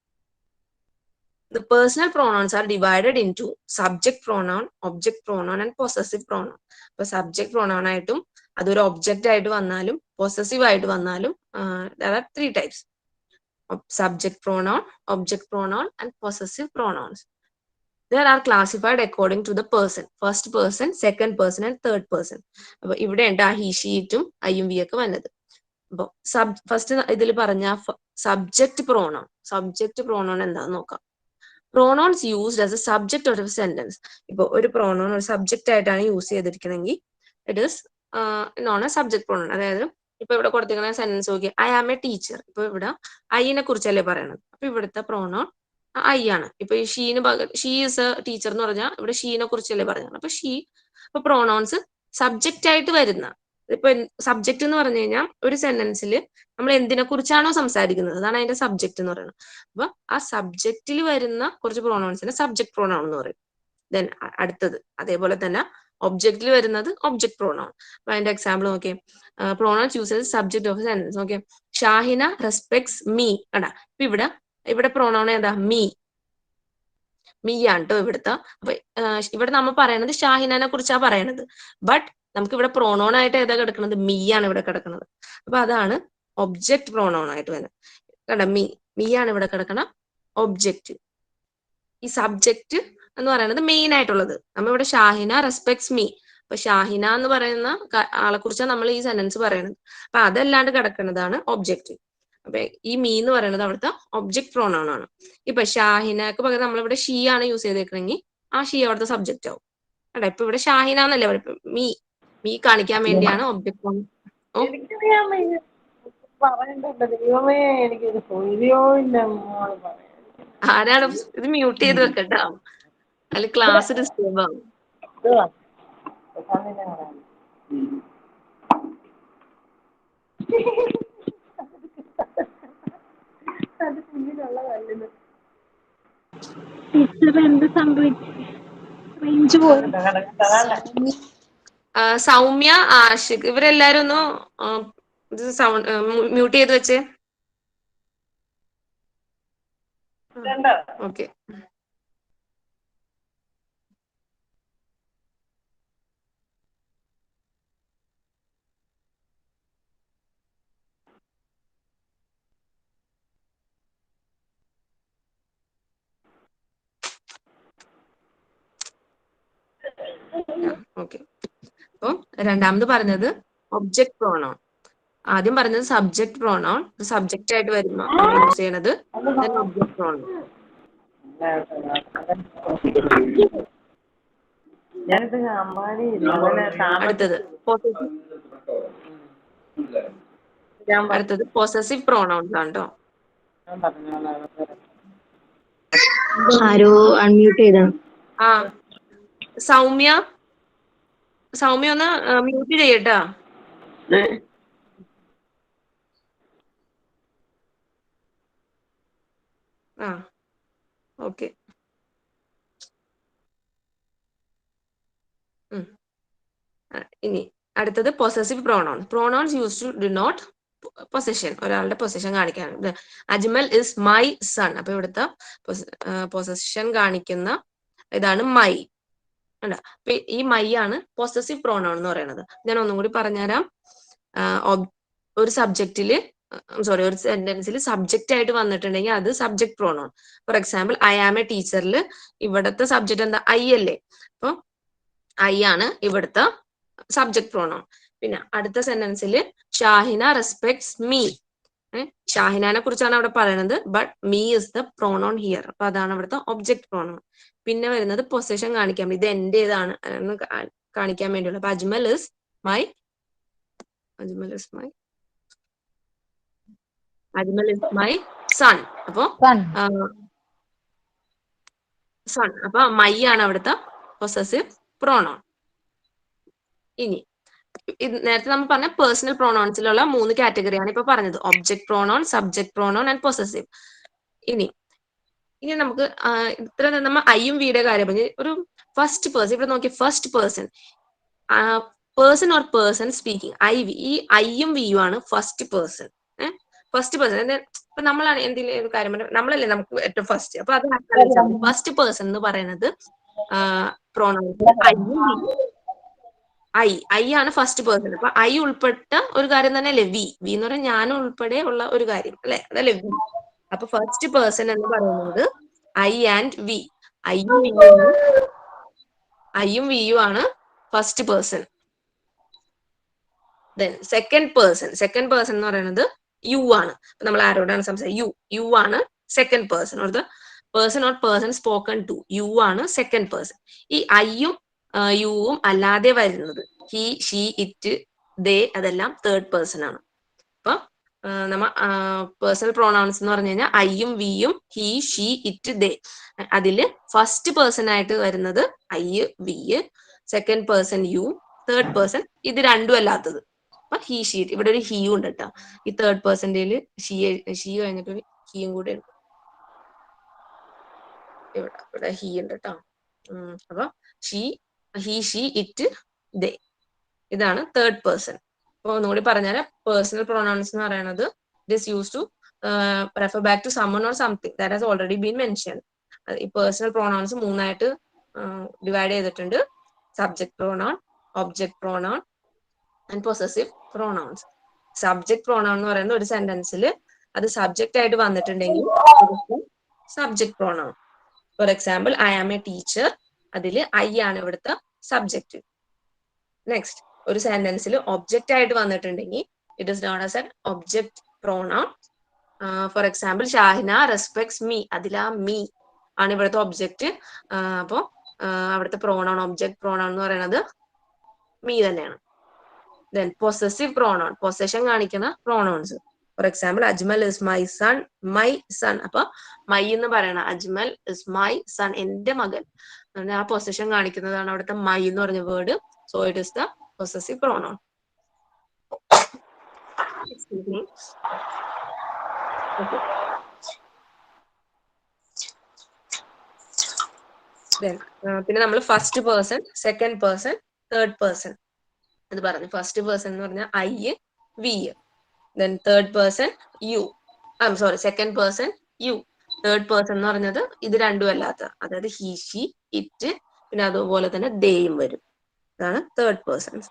The personal pronouns are divided into subject pronoun, object pronoun and possessive pronoun. ഇപ്പൊ സബ്ജക്ട് pronoun ആയിട്ടും അതൊരു ഒബ്ജക്റ്റ് ആയിട്ട് വന്നാലും പൊസസീവ് ആയിട്ട് വന്നാലും there are 3 types. Subject pronoun, object pronoun and possessive pronouns. They are classified according to the person. First person, second person and third person. അപ്പൊ ഇവിടെ ഉണ്ട് ആ ഹി ഷീറ്റും ഐയും വി ഒക്കെ വന്നത്. അപ്പൊ ഫസ്റ്റ് ഇതിൽ പറഞ്ഞ സബ്ജക്ട് പ്രോണൗൺ എന്താന്ന് നോക്കാം. Pronouns used as a subject of a sentence. ഇപ്പൊ ഒരു പ്രോണൗൺ ഒരു സബ്ജക്റ്റ് ആയിട്ടാണ് യൂസ് ചെയ്തിരിക്കണമെങ്കിൽ it is known a subject pronoun. അതായത് ഇപ്പൊ ഇവിടെ കൊടുത്തിരിക്കുന്ന സെന്റൻസ് നോക്കി, ഐ ആം എ ടീച്ചർ. ഇപ്പൊ ഇവിടെ ഐനെ കുറിച്ചല്ലേ പറയണത്, അപ്പൊ ഇവിടുത്തെ പ്രോണൗൺ ഐ ആണ്. ഇപ്പൊ ഈ ഷീന് പകരം ഷീ ഇസ് എ ടീച്ചർ എന്ന് പറഞ്ഞാൽ ഇവിടെ ഷീനെ കുറിച്ചല്ലേ പറഞ്ഞത്, അപ്പൊ ഇപ്പൊ പ്രോണൗൺസ് സബ്ജക്റ്റ് ആയിട്ട് വരുന്ന, ഇപ്പൊ സബ്ജക്ട് എന്ന് പറഞ്ഞു കഴിഞ്ഞാൽ ഒരു സെന്റൻസിൽ നമ്മൾ എന്തിനെ കുറിച്ചാണോ സംസാരിക്കുന്നത് അതാണ് അതിന്റെ സബ്ജക്ട് എന്ന് പറയുന്നത്. അപ്പൊ ആ സബ്ജക്റ്റിൽ വരുന്ന കുറച്ച് പ്രോണൗൺസിനെ സബ്ജക്ട് പ്രോണൗൺ എന്ന് പറയും. ദെൻ അടുത്തത് അതേപോലെ തന്നെ ഒബ്ജക്റ്റിൽ വരുന്നത് ഒബ്ജക്ട് പ്രോണൗൺ. അപ്പൊ അതിന്റെ എക്സാമ്പിൾ നോക്കിയേ, pronouns uses subject of sentence. നോക്കിയേ, ഷാഹിന റെസ്പെക്ട്സ് മീ. അടാ ഇപ്പൊ ഇവിടെ പ്രോണൗൺ ഏതാ? മീ ആണ് കേട്ടോ ഇവിടുത്തെ. അപ്പൊ ഇവിടെ നമ്മൾ പറയണത് ഷാഹിനെ കുറിച്ചാ പറയണത്, ബട്ട് നമുക്ക് ഇവിടെ പ്രോണൗൺ ആയിട്ട് ഏതാ കിടക്കുന്നത്? മീ ആണ് ഇവിടെ കിടക്കുന്നത്. അപ്പൊ അതാണ് ഒബ്ജക്ട് പ്രോണൗൺ ആയിട്ട് വരുന്നത്. കണ്ട, മീ ആണ് ഇവിടെ കിടക്കണ ഒബ്ജക്റ്റ്. ഈ സബ്ജക്റ്റ് എന്ന് പറയുന്നത് മെയിൻ ആയിട്ടുള്ളത്. നമ്മ ഇവിടെ ഷാഹിന റെസ്പെക്ട്സ് മീ, അപ്പൊ ഷാഹിന എന്ന് പറയുന്ന ആളെ കുറിച്ചാണ് നമ്മൾ ഈ സെന്റൻസ് പറയുന്നത്. അപ്പൊ അതല്ലാണ്ട് കിടക്കുന്നതാണ് ഒബ്ജക്റ്റ്. അപ്പൊ ഈ മീ എന്ന് പറയുന്നത് അവിടുത്തെ ഒബ്ജക്ട് പ്രോണൗൺ ആണ്. ഇപ്പൊ ഷാഹിനക്ക് പകരം നമ്മളിവിടെ ഷീ ആണ് യൂസ് ചെയ്തേക്കണെങ്കിൽ ആ ഷീ അവിടുത്തെ സബ്ജക്റ്റ് ആവും. അല്ല ഇപ്പൊ ഇവിടെ ഷാഹിന എന്നല്ലേ പറയും, മീ കാണിക്കാൻ വേണ്ടിയാണ് ഒബ്ജക്ട് പ്രോണൗൺ. ആരാണ് ഇത്? മ്യൂട്ട് ചെയ്ത് വെക്കട്ടോ, അതിൽ ക്ലാസ് ഡിസ്റ്റർബ് ആവും. സൗമ്യ, ആഷിഖ് ഇവരെല്ലാരും ഒന്ന് സൗണ്ട് മ്യൂട്ട് ചെയ്ത് വെച്ചേ. Okay, okay. അപ്പൊ രണ്ടാമത് പറഞ്ഞത് ഒബ്ജക്ട് പ്രോണൗൺ, ആദ്യം പറഞ്ഞത് സബ്ജക്ട് പ്രോണൗൺ, സബ്ജക്റ്റ് ആയിട്ട് വരുമ്പോ യൂസ് ചെയ്യണത് ഒബ്ജക്ട് പ്രോണൗൺ. അടുത്തത് പൊസസീവ് പ്രോണൗൺസ് ആണ് കേട്ടോ. ആരോ അൺമ്യൂട്ട് ചെയ്ത. സൗമ്യ ഒന്ന് മ്യൂട്ട് ചെയ്യട്ടാ. ഓക്കെ. ഇനി അടുത്തത് possessive pronoun. Pronouns used to denote position, ഒരാളുടെ പൊസിഷൻ കാണിക്കാനാണ്. Ajmal is my son. അപ്പൊ ഇവിടുത്തെ പൊസിഷൻ കാണിക്കുന്ന ഇതാണ് മൈ. അപ്പൊ ഈ മൈ ആണ് പൊസസീവ് പ്രോണൗൺ എന്ന് പറയുന്നത്. ഞാൻ ഒന്നും കൂടി പറഞ്ഞുതരാം. ഒരു സബ്ജക്റ്റില് ഒരു സെന്റൻസിൽ സബ്ജക്റ്റ് ആയിട്ട് വന്നിട്ടുണ്ടെങ്കിൽ അത് subject pronoun. For example I am a ടീച്ചറിൽ ഇവിടുത്തെ സബ്ജക്റ്റ് എന്താ? ഐ അല്ലേ? അപ്പൊ ഐ ആണ് ഇവിടുത്തെ സബ്ജക്ട് പ്രോണൗൺ. പിന്നെ അടുത്ത സെന്റൻസിൽ ഷാഹിന റെസ്പെക്ട്സ് മീ. ഷാഹിനാനെ കുറിച്ചാണ് അവിടെ പറയുന്നത്. But me is the pronoun here. അപ്പൊ അതാണ് അവിടുത്തെ ഒബ്ജക്ട് പ്രോണൗൺ. പിന്നെ വരുന്നത് പൊസിഷൻ കാണിക്കാൻ വേണ്ടി, ഇത് എന്റേതാണ് എന്ന് കാണിക്കാൻ വേണ്ടിയുള്ള. അപ്പൊ അജ്മൽ ഇസ് മൈ സൺ. അപ്പൊ സൺ. അപ്പൊ മൈ ആണ് അവിടുത്തെ പൊസസീവ് പ്രോണൗൺ. ഇനി നേരത്തെ നമ്മൾ പറഞ്ഞ പേഴ്സണൽ പ്രോണൗൺസിലുള്ള 3 കാറ്റഗറിയാണ് ഇപ്പൊ പറഞ്ഞത്. Object pronoun, subject pronoun and possessive. ഇനി നമുക്ക് ഇത്ര നമ്മൾ ഐയും വിയുടെ കാര്യം പറഞ്ഞ് ഒരു ഫസ്റ്റ് പേഴ്സൺ. ഇവിടെ നോക്കി, first person or person speaking. ഈ ഐയും വിയും ആണ് ഫസ്റ്റ് പേഴ്സൺ. ഫസ്റ്റ് പേഴ്സൺ ഇപ്പൊ നമ്മളാണ് എന്തെങ്കിലും ഒരു കാര്യം പറഞ്ഞാൽ നമ്മളല്ലേ നമുക്ക് ഏറ്റവും ഫസ്റ്റ്. അപ്പൊ അത് ഫസ്റ്റ് പേഴ്സൺ എന്ന് പറയുന്നത് പ്രോണൗൺ ഐ ആണ് ഫസ്റ്റ് പേഴ്സൺ. അപ്പൊ ഐ ഉൾപ്പെട്ട ഒരു കാര്യം തന്നെ അല്ലേ വി. വി എന്ന് പറഞ്ഞാൽ ഞാനും ഉൾപ്പെടെ ഉള്ള ഒരു കാര്യം അല്ലെ, അതല്ലേ വി. അപ്പൊ ഫസ്റ്റ് പേഴ്സൺ എന്ന് പറയുന്നത് ഐ ആൻഡ് വി. ഐയും വിയും ആണ് first person. Then second person എന്ന് പറയുന്നത് യു ആണ്. നമ്മൾ ആരോടാണ് സംസാരിക്കുക? യു ആണ് second person. Or the person or person spoken to. You ആണ് സെക്കൻഡ് പേഴ്സൺ. ഈ ഐയും യുവും അല്ലാതെ വരുന്നത് ഹി, ഷീ, ഇറ്റ്, ദേ അതെല്ലാം തേർഡ് പേഴ്സൺ ആണ്. അപ്പൊ നമ്മ പേഴ്സണൽ പ്രോണൗൺസ് എന്ന് പറഞ്ഞു കഴിഞ്ഞാൽ ഐയും വിയും ഹി, ഷീ, ഇറ്റ്, ദേ. അതില് ഫസ്റ്റ് പേഴ്സൺ ആയിട്ട് വരുന്നത് I, we, second person you, third person ഇത് രണ്ടും അല്ലാത്തത്. അപ്പൊ ഹി, ഷീ. ഇവിടെ ഒരു ഹീ ഉണ്ട് കേട്ടോ. ഈ തേർഡ് പേഴ്സന്റേല് ഷീ കഴിഞ്ഞിട്ട് ഒരു ഹീയും കൂടെ ഉണ്ട്. ഇവിടെ ഹീ ഉണ്ട് കേട്ടോ. അപ്പൊ ഷീ, ഹി, ഷീ, ഇറ്റ്, ദേ ഇതാണ് തേർഡ് പേഴ്സൺ. അപ്പൊ ഒന്നുകൂടി പറഞ്ഞാൽ പേഴ്സണൽ പ്രൊനൗൺസ് എന്ന് പറയുന്നത് it is use to refer back to someone or something that has already been mention. ഈ പേഴ്സണൽ പ്രൊനൗൺസ് 3 ആയിട്ട് ഡിവൈഡ് ചെയ്തിട്ടുണ്ട്. Subject pronoun, object pronoun and possessive pronouns. Subject pronoun എന്ന് പറയുന്നത് ഒരു സെന്റൻസിൽ അത് സബ്ജക്റ്റ് ആയിട്ട് വന്നിട്ടുണ്ടെങ്കിൽ subject pronoun. For example I am a teacher, അതില് ഐ ആണ് ഇവിടുത്തെ സബ്ജക്റ്റ്. നെക്സ്റ്റ് ഒരു സെന്റൻസിൽ ഒബ്ജക്റ്റ് ആയിട്ട് വന്നിട്ടുണ്ടെങ്കിൽ it is known as an object pronoun. For example Shahina respects me, അതിലാ മീ ആണ് ഇവിടുത്തെ ഒബ്ജക്റ്റ്. അപ്പോ അവിടുത്തെ പ്രോണൗൺ, ഒബ്ജക്ട് പ്രോണൗൺ എന്ന് പറയുന്നത് മീ തന്നെയാണ്. ദെൻ പൊസസീവ് പ്രോണൗൺ, പൊസഷൻ കാണിക്കുന്ന pronouns. For example Ajmal is my sun, my son. അപ്പൊ മൈ എന്ന് പറയണ അജ്മൽ ഇസ് മൈ സൺ, എന്റെ മകൻ. ആ പൊസഷൻ കാണിക്കുന്നതാണ് അവിടുത്തെ മൈ എന്ന് പറഞ്ഞ word. So it is the possessive pronoun. പിന്നെ നമ്മൾ first person, second person, third person അത് പറഞ്ഞു. ഫസ്റ്റ് പേഴ്സൺ എന്ന് പറഞ്ഞാൽ I, we. Then third person you, second person you. Third person എന്ന് പറഞ്ഞത് ഇത് രണ്ടും അല്ലാത്ത, അതായത് ഹി, ഷീ, ഇറ്റ്, പിന്നെ അതുപോലെ തന്നെ ദേയും വരും. അതാണ് third persons.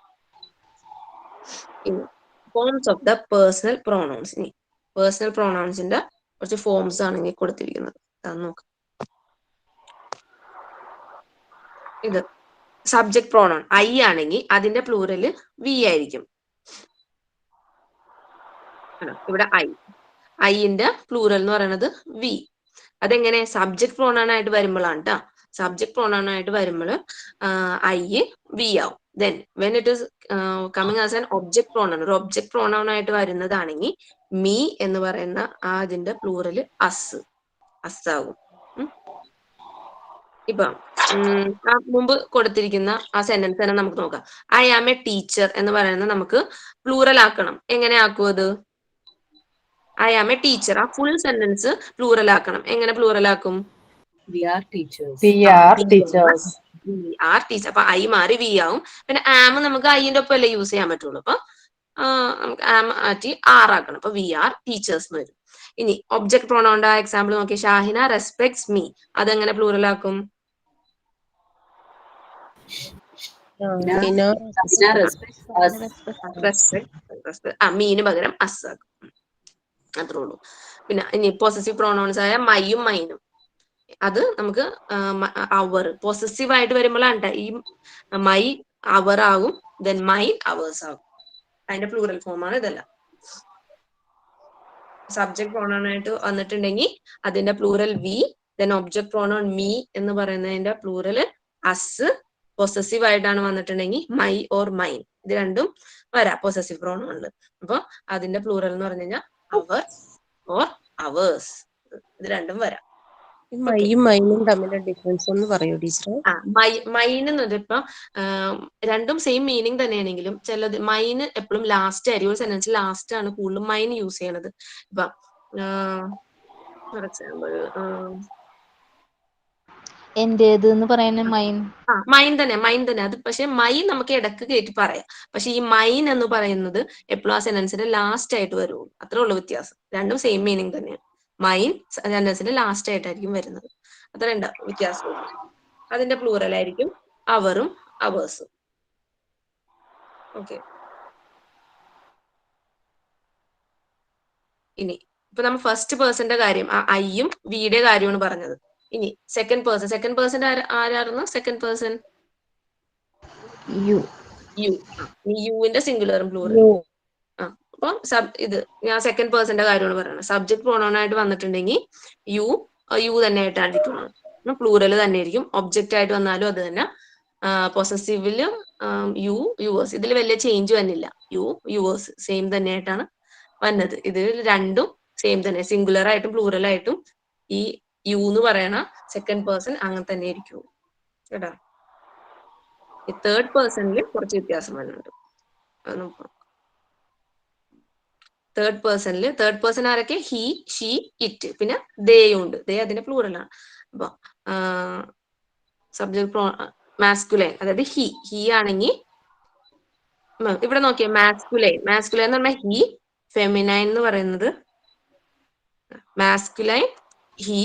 Forms of the personal pronouns. ഇനി പേഴ്സണൽ പ്രോണൗൺസിന്റെ കുറച്ച് ഫോംസ് ആണ് ഇനി കൊടുത്തിരിക്കുന്നത്. നോക്കാം. ഇത് സബ്ജക്ട് പ്രോണൗൺ ഐ ആണെങ്കിൽ അതിന്റെ പ്ലൂറല് വി ആയിരിക്കും. ഇവിടെ ഐന്റെ പ്ലൂറൽ എന്ന് പറയുന്നത് വി. അതെങ്ങനെ? സബ്ജക്ട് പ്രോണൗൺ ആയിട്ട് വരുമ്പോഴാണ് കേട്ടോ. സബ്ജക്ട് പ്രോണൗൺ ആയിട്ട് വരുമ്പോൾ ഐ വി ആവും. Then when it is coming as an object pronoun, ഒരു ഒബ്ജക്ട് പ്രോണൗൺ ആയിട്ട് വരുന്നതാണെങ്കിൽ മീ എന്ന് പറയുന്ന അതിന്റെ പ്ലൂറല് അസ്സാകും. ഇപ്പൊ മുമ്പ് കൊടുത്തിരിക്കുന്ന ആ സെന്റൻസ് തന്നെ നമുക്ക് നോക്കാം. ഐ ആം എ ടീച്ചർ എന്ന് പറയുന്നത് നമുക്ക് പ്ലൂറൽ ആക്കണം. എങ്ങനെ ആക്കും അത്? ഐ ആം എ ടീച്ചർ, ആ ഫുൾ സെന്റൻസ് പ്ലൂറൽ ആക്കണം. എങ്ങനെ പ്ലൂറൽ ആക്കും? We are teachers. We are teachers. അപ്പൊ ഐ മാറി വി ആവും. പിന്നെ ആം നമുക്ക് ഐന്റെ ഒപ്പം അല്ലേ യൂസ് ചെയ്യാൻ പറ്റുള്ളൂ. അപ്പൊ നമുക്ക് ആം മാറ്റി ആർ ആക്കണം. അപ്പൊ വി ആർ ടീച്ചേഴ്സ് എന്ന് വരും. ഇനി ഒബ്ജക്ട് പ്രോണോന്റെ എക്സാമ്പിൾ നോക്കി, ഷാഹിന റെസ്പെക്ട്സ് മീ, അതെങ്ങനെ പ്ലൂറൽ ആക്കും? മീന് പകരം അസ് ആക്കും. അത്രേ ഉള്ളൂ. പിന്നെ ഇനി പൊസസീവ് പ്രോണോൺസ് ആയ മൈയും മൈനും, അത് നമുക്ക് അവർ പൊസസീവ് ആയിട്ട് വരുമ്പോഴാണ് ഈ മൈ അവർ ആകും, ദെൻ മൈൻ അവേഴ്സ് ആകും. അതിന്റെ പ്ലൂറൽ ഫോമാണ് ഇതെല്ലാം. സബ്ജക്ട് പ്രോണോൺ ആയിട്ട് വന്നിട്ടുണ്ടെങ്കിൽ അതിന്റെ plural we, then object pronoun me എന്ന് പറയുന്നതിന്റെ പ്ലൂറൽ അസ്, പൊസസീവ് ആയിട്ടാണ് വന്നിട്ടുണ്ടെങ്കിൽ മൈ ഓർ മൈൻ, ഇത് രണ്ടും വരാം പൊസസീവ് പ്രോണോണില്. അപ്പൊ അതിന്റെ പ്ലൂറൽ എന്ന് പറഞ്ഞു കഴിഞ്ഞാൽ അവർ ഓർ അവേഴ്സ്, ഇത് രണ്ടും വരാം. മൈയും മൈനും തമ്മിലുള്ള ഡിഫറൻസ് ഒന്ന് പറയൂ ടീച്ചർ? മൈൻ എന്നത് ഇപ്പൊ രണ്ടും സെയിം മീനിങ് തന്നെയാണെങ്കിലും ചിലത് മൈന് എപ്പോഴും ലാസ്റ്റ് ആയിരിക്കും. ഒരു സെന്റൻസ് ലാസ്റ്റ് ആണ് കൂടുതലും മൈൻ യൂസ് ചെയ്യണത്. ഇപ്പൊ ഫോർ എക്സാമ്പിൾ എന്റേത് എന്ന് പറയുന്ന മൈൻ, മൈൻ തന്നെ അത്. പക്ഷെ മൈൻ നമുക്ക് ഇടക്ക് കയറ്റി പറയാം. പക്ഷെ ഈ മൈൻ എന്ന് പറയുന്നത് എപ്പോഴും ആ സെന്റൻസിന്റെ ലാസ്റ്റ് ആയിട്ട് വരുള്ളൂ. അത്രേ ഉള്ളൂ വ്യത്യാസം. രണ്ടും സെയിം മീനിങ് തന്നെയാണ്. മൈൻ സെന്റൻസിന്റെ ലാസ്റ്റ് ആയിട്ടായിരിക്കും വരുന്നത്. അത്ര വ്യത്യാസം. അതിന്റെ പ്ലൂറൽ ആയിരിക്കും അവറും അവേഴ്സും. ഓക്കെ. ഇനി ഇപ്പൊ നമ്മൾ ഫസ്റ്റ് പേഴ്സന്റെ കാര്യം ഐയും വിയുടെ കാര്യമാണ് പറഞ്ഞത്. ഇനി സെക്കൻഡ് പേഴ്സൺ ആരായിരുന്നു? Second person you. യുവിന്റെ സിംഗുലറും പ്ലൂറലും. അപ്പൊ ഇത് ഞാൻ സെക്കൻഡ് പേഴ്സന്റെ കാര്യമാണ് പറയുന്നത്. സബ്ജക്ട് പ്രോണോൺ ആയിട്ട് വന്നിട്ടുണ്ടെങ്കിൽ യു തന്നെ ആയിട്ടായിരിക്കും, പ്ലൂറൽ തന്നെ ആയിരിക്കും. ഒബ്ജക്റ്റ് ആയിട്ട് വന്നാലും അത് തന്നെ. പൊസസീവില് യുവേഴ്സ്, ഇതിൽ വലിയ ചേഞ്ച് വന്നില്ല. യുവേഴ്സ് സെയിം തന്നെയായിട്ടാണ് വന്നത്. ഇതിൽ രണ്ടും സെയിം തന്നെ, സിംഗുലർ ആയിട്ടും പ്ലൂറൽ ആയിട്ടും ഈ യു എന്ന് പറയണ സെക്കൻഡ് പേഴ്സൺ അങ്ങനെ തന്നെ ആയിരിക്കും കേട്ടോ. ഈ തേർഡ് പേഴ്സണിൽ കുറച്ച് വ്യത്യാസം വരുന്നുണ്ട്. തേർഡ് പേഴ്സൺ ആരൊക്കെ? ഹി, ഷീ, ഇറ്റ്, പിന്നെ ദേയും ഉണ്ട്. ദേ അതിന്റെ പ്ലൂറലാണ്. അപ്പൊ സബ്ജക്ട് മാസ്കുലൈൻ, അതായത് ഹി ആണെങ്കിൽ ഇവിടെ നോക്കിയാൽ മാസ്കുലൈൻ എന്ന് പറഞ്ഞാൽ ഹി, ഫെമിനൈൻ എന്ന് പറയുന്നത് മാസ്കുലൈൻ ഹി,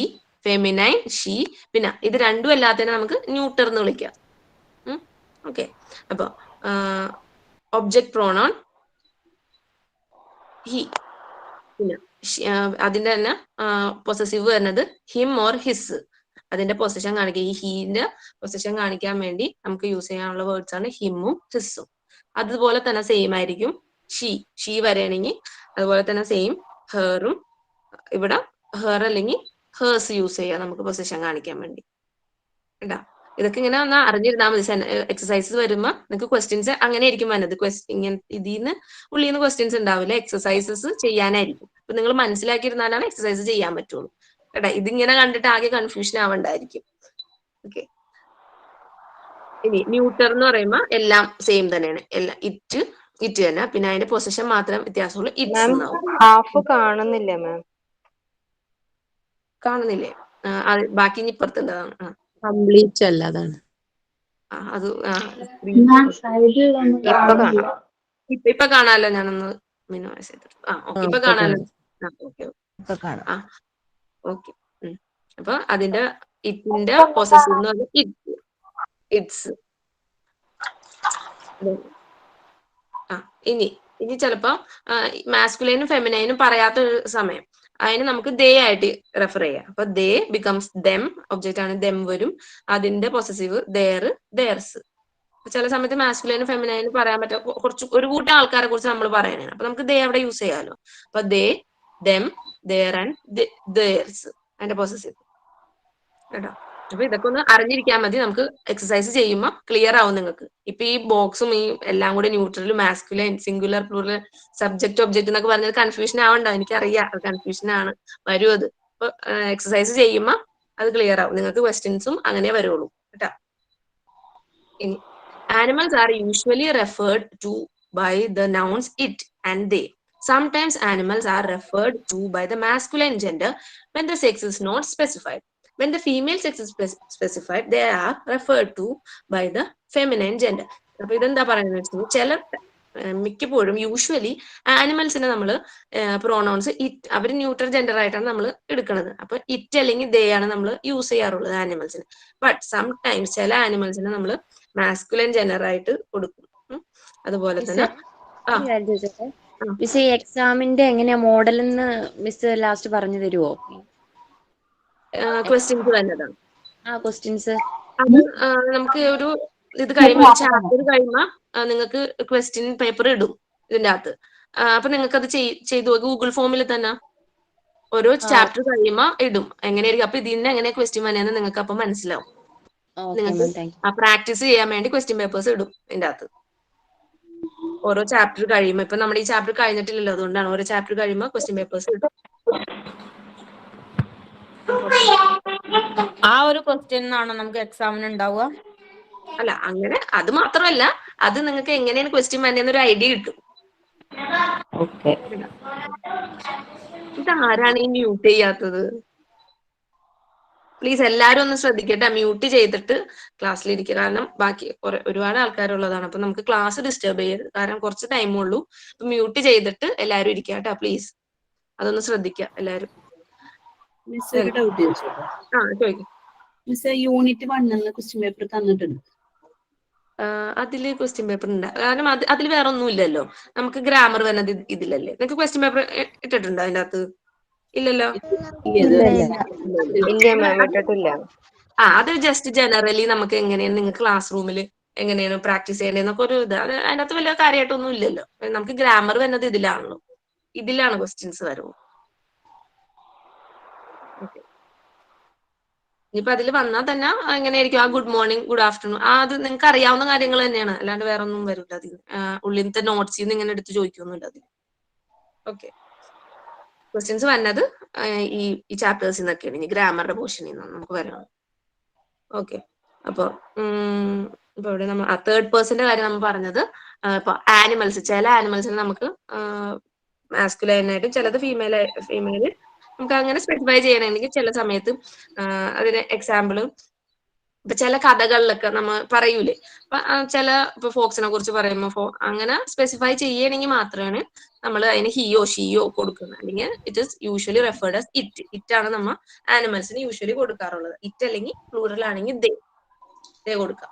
ഫെമിനൈൻ ഷീ. പിന്നെ ഇത് രണ്ടും അല്ലാത്തതിനെ നമുക്ക് ന്യൂട്ടർ എന്ന് വിളിക്കാം. ഓക്കെ. അപ്പൊ ഒബ്ജക്ട് പ്രോണോൺ ഹി, പിന്നെ അതിന്റെ തന്നെ പൊസസീവ് വരുന്നത് ഹിം ഓർ ഹിസ്. അതിന്റെ പൊസിഷൻ കാണിക്കുക. ഈ ഹീന്റെ പൊസിഷൻ കാണിക്കാൻ വേണ്ടി നമുക്ക് യൂസ് ചെയ്യാനുള്ള വേർഡ്സ് ആണ് ഹിമ്മും ഹിസ്സും. അതുപോലെ തന്നെ സെയിം ആയിരിക്കും ഷീ വരെയാണെങ്കിൽ അതുപോലെ തന്നെ സെയിം ഹെറും. ഇവിടെ ഹെർ അല്ലെങ്കിൽ ഹേഴ്സ് യൂസ് ചെയ്യാം നമുക്ക് പൊസിഷൻ കാണിക്കാൻ വേണ്ടി കേട്ടാ. ഇതൊക്കെ ഇങ്ങനെ ഒന്ന് അറിഞ്ഞിരുന്നാൽ മതി. എക്സസൈസസ് വരുമ്പോ നിങ്ങൾക്ക് ക്വസ്റ്റ്യൻസ് അങ്ങനെ ആയിരിക്കും വന്നത്. ഇങ്ങനെ ഇതിന്ന് ഉള്ളിൽ നിന്ന് ക്വസ്റ്റ്യൻസ് ഉണ്ടാവില്ല, എക്സസൈസസ് ചെയ്യാനായിരിക്കും. അപ്പൊ നിങ്ങൾ മനസ്സിലാക്കിയിരുന്നാലാണ് എക്സസൈസ് ചെയ്യാൻ പറ്റുള്ളൂ കേട്ടാ. ഇതിങ്ങനെ കണ്ടിട്ട് ആകെ കൺഫ്യൂഷൻ ആവണ്ടായിരിക്കും. ഓക്കെ. ഇനി ന്യൂട്ടർ എന്ന് പറയുമ്പോ എല്ലാം സെയിം തന്നെയാണ്. എല്ലാം ഇറ്റ് തന്നെ, പിന്നെ അതിന്റെ പൊസിഷൻ മാത്രം വ്യത്യാസമുള്ളൂ. ഇറ്റ്സ് എന്നാവും. ഹാഫ് കാണുന്നില്ല മാം. കാണുന്നില്ലേ? ബാക്കി ഇനി ഇപ്പുറത്തുണ്ടതാണ്. കംപ്ലീറ്റ് അല്ല, അതാണ്. അത് ഇപ്പൊ കാണാമല്ലോ. ഞാനൊന്ന് മിനിമൈസ് ചെയ്തിട്ട് ഓക്കെ ഇപ്പൊ കാണാമല്ലോ. ഓക്കെ. അപ്പൊ അതിന്റെ ഇറ്റിന്റെ പൊസസീവ് എന്ന് പറഞ്ഞാൽ ഇറ്റ്സ്. ഇനി ചിലപ്പോ മാസ്കുലൈനും ഫെമിനൈനും പറയാത്ത ഒരു സമയം അതിന് നമുക്ക് ദേ ആയിട്ട് റെഫർ ചെയ്യാം. അപ്പൊ ദേ ബിക്കംസ് ദെം, ഒബ്ജക്റ്റ് ആണ് ദെം വരും. അതിന്റെ പൊസസീവ് ദേർ, ദേർസ്. ചില സമയത്ത് മാസ്കുലൈനും ഫെമിനൈനും പറയാൻ പറ്റും. ഒരു കൂട്ടം ആൾക്കാരെ കുറിച്ച് നമ്മൾ പറയണേ. അപ്പൊ നമുക്ക് ദേ അവിടെ യൂസ് ചെയ്യാമല്ലോ. അപ്പൊ ദേ, ദെം, ദേർ ആൻഡ് ദേർസ് അതിന്റെ പൊസസീവ് കേട്ടോ. അപ്പൊ ഇതൊക്കെ ഒന്ന് അറിഞ്ഞിരിക്കാൻ മതി. നമുക്ക് എക്സസൈസ് ചെയ്യുമ്പോൾ ക്ലിയർ ആവും നിങ്ങൾക്ക്. ഇപ്പൊ ഈ ബോക്സും ഈ എല്ലാം കൂടി neutral, masculine, singular, plural, subject, object എന്നൊക്കെ പറഞ്ഞത് കൺഫ്യൂഷൻ ആവണ്ട. എനിക്കറിയാം കൺഫ്യൂഷൻ ആണ്, വരും അത്. അപ്പൊ എക്സസൈസ് ചെയ്യുമ്പോൾ അത് ക്ലിയർ ആവും. നിങ്ങൾക്ക് ക്വസ്റ്റ്യൻസും അങ്ങനെ വരുള്ളൂ കേട്ടോ. ഇനി animals are usually referred to by the nouns it and they. Sometimes animals are referred to by the masculine gender when the sex is not specified. When the female sex is specified, they are referred to by the feminine gender. അപ്പൊ ഇതെന്താ പറയുന്നത് വെച്ചാൽ ചില മിക്കപ്പോഴും usually ആനിമൽസിനെ നമ്മൾ pronouns it, അവർ neutral gender ആയിട്ടാണ് നമ്മൾ എടുക്കുന്നത്. അപ്പൊ ഇറ്റ് അല്ലെങ്കിൽ ദേ ആണ് നമ്മൾ യൂസ് ചെയ്യാറുള്ളത് ആനിമൽസിന്. ബട്ട് സം ടൈംസ് ചില ആനിമൽസിനെ നമ്മൾ മാസ്കുലൈൻ ജെൻഡർ ആയിട്ട് കൊടുക്കും. അതുപോലെ തന്നെ മിസ് ഈ എക്സാമിന്റെ എങ്ങനെയാ മോഡൽ എന്ന് മിസ് ലാസ്റ്റ് പറഞ്ഞു തരുമോ? ക്വസ്റ്റ്യൻസ് വരുന്നതാണ് ക്വസ്റ്റ്യൻസ് അത് നമുക്ക് ഒരു ഇത് കഴിയുമ്പോൾ ചാപ്റ്റർ കഴിയുമ്പോൾ നിങ്ങൾക്ക് ക്വസ്റ്റ്യൻ പേപ്പർ ഇടും ഇതിന്റെ അകത്ത്. അപ്പൊ നിങ്ങൾക്ക് അത് ചെയ്തു ഗൂഗിൾ ഫോമിൽ തന്നെ ഓരോ ചാപ്റ്റർ കഴിയുമ്പോൾ ഇടും എങ്ങനെയായിരിക്കും. അപ്പൊ ഇതിന് എങ്ങനെ ക്വസ്റ്റ്യൻ വന്നതെന്ന് നിങ്ങൾക്ക് അപ്പൊ മനസ്സിലാവും. നിങ്ങൾക്ക് പ്രാക്ടീസ് ചെയ്യാൻ വേണ്ടി ക്വസ്റ്റ്യൻ പേപ്പേഴ്സ് ഇടും ഇതിന്റെ അകത്ത് ഓരോ ചാപ്റ്റർ കഴിയുമ്പോൾ. ഇപ്പൊ നമ്മുടെ ഈ ചാപ്റ്റർ കഴിഞ്ഞിട്ടില്ലല്ലോ, അതുകൊണ്ടാണ് ഓരോ ചാപ്റ്റർ കഴിയുമ്പോൾ ക്വസ്റ്റ്യൻ പേപ്പേഴ്സ് ഇടും. ആ ഒരു ക്വസ്റ്റ്യൻ ആണോ നമുക്ക് എക്സാമിന് ഉണ്ടാവുക? അല്ല, അങ്ങനെ അത് മാത്രമല്ല, അത് നിങ്ങൾക്ക് എങ്ങനെയാണ് ക്വസ്റ്റ്യൻ വന്നതെന്നൊരു ഐഡിയ കിട്ടും. ഇതാരാണ് ഈ മ്യൂട്ട് ചെയ്യാത്തത്? പ്ലീസ് എല്ലാരും ഒന്ന് ശ്രദ്ധിക്കട്ടെ, മ്യൂട്ട് ചെയ്തിട്ട് ക്ലാസ്സിലിരിക്കുക. കാരണം ബാക്കി ഒരുപാട് ആൾക്കാരുള്ളതാണ്. അപ്പൊ നമുക്ക് ക്ലാസ് ഡിസ്റ്റർബ് ചെയ്യരുത്. കാരണം കുറച്ച് ടൈമേ ഉള്ളൂ. അപ്പൊ മ്യൂട്ട് ചെയ്തിട്ട് എല്ലാരും ഇരിക്കുക കേട്ടോ, പ്ലീസ്. അതൊന്ന് ശ്രദ്ധിക്കുക എല്ലാരും. ചോദിക്കും. യൂണിറ്റ് 1 ക്വസ്റ്റ്യൻ പേപ്പർ തന്നിട്ടുണ്ട്. അതില് ക്വസ്റ്റ്യൻ പേപ്പർ ഉണ്ട്. കാരണം അതിൽ വേറെ ഒന്നും ഇല്ലല്ലോ. നമുക്ക് ഗ്രാമർ വരുന്നത് ഇതിലല്ലേ. നിങ്ങൾക്ക് ക്വസ്റ്റ്യൻ പേപ്പർ ഇട്ടിട്ടുണ്ടോ അതിന്റെ അകത്ത്? ഇല്ലല്ലോ. അത് ജസ്റ്റ് ജനറലി നമുക്ക് എങ്ങനെയാണ് നിങ്ങൾക്ക് ക്ലാസ് റൂമിൽ എങ്ങനെയാണ് പ്രാക്ടീസ് ചെയ്യേണ്ടതെന്നൊക്കെ ഒരു ഇത്. അതിനകത്ത് വലിയ കാര്യമായിട്ടൊന്നും ഇല്ലല്ലോ. നമുക്ക് ഗ്രാമർ വരുന്നത് ഇതിലാണല്ലോ. ഇതിലാണ് ക്വസ്റ്റ്യൻസ് വരുമോ. ഇനിയിപ്പോ അതിൽ വന്നാൽ തന്നെ എങ്ങനെയായിരിക്കും ഗുഡ് മോർണിംഗ്, ഗുഡ് ആഫ്റ്റർനൂൺ, അത് നിങ്ങൾക്ക് അറിയാവുന്ന കാര്യങ്ങൾ തന്നെയാണ്. അല്ലാണ്ട് വേറെ ഒന്നും വരില്ല അതിന്. ഉള്ളിലത്തെ നോട്ട്സിൽ നിന്ന് ഇങ്ങനെ എടുത്ത് ചോദിക്കൊന്നുമില്ല അതിൽ. ഓക്കെ, ക്വസ്റ്റ്യൻസ് വന്നത് ഈ ചാപ്റ്റേഴ്സിൽ നിന്നൊക്കെയാണ്. ഇനി ഗ്രാമറിന്റെ പോർഷനിൽ നിന്നാണ് നമുക്ക് വരണം. ഓക്കെ, അപ്പൊ ഇപ്പൊ ഇവിടെ നമ്മൾ തേർഡ് പേഴ്സന്റെ കാര്യം നമ്മൾ പറഞ്ഞത്. ഇപ്പൊ ആനിമൽസ്, ചില ആനിമൽസിന് നമുക്ക് മാസ്കുലൈനായിട്ടും ചിലത് ഫീമെയില് നമുക്ക് അങ്ങനെ സ്പെസിഫൈ ചെയ്യണമെങ്കിൽ ചില സമയത്ത് അതിന് എക്സാമ്പിള് ഇപ്പൊ ചില കഥകളിലൊക്കെ നമ്മൾ പറയൂലേ, അപ്പൊ ചില ഇപ്പൊ ഫോക്സിനെ കുറിച്ച് പറയുമ്പോൾ അങ്ങനെ സ്പെസിഫൈ ചെയ്യണമെങ്കിൽ മാത്രമാണ് നമ്മൾ അതിന് ഹിയോ ഷിയോ കൊടുക്കുന്നത്. അല്ലെങ്കിൽ it is usually referred as it. It ആണ് നമ്മൾ ആനിമൽസിന് യൂഷ്വലി കൊടുക്കാറുള്ളത്. ഇറ്റ് അല്ലെങ്കിൽ പ്ലൂറൽ ആണെങ്കിൽ ദേ കൊടുക്കാം.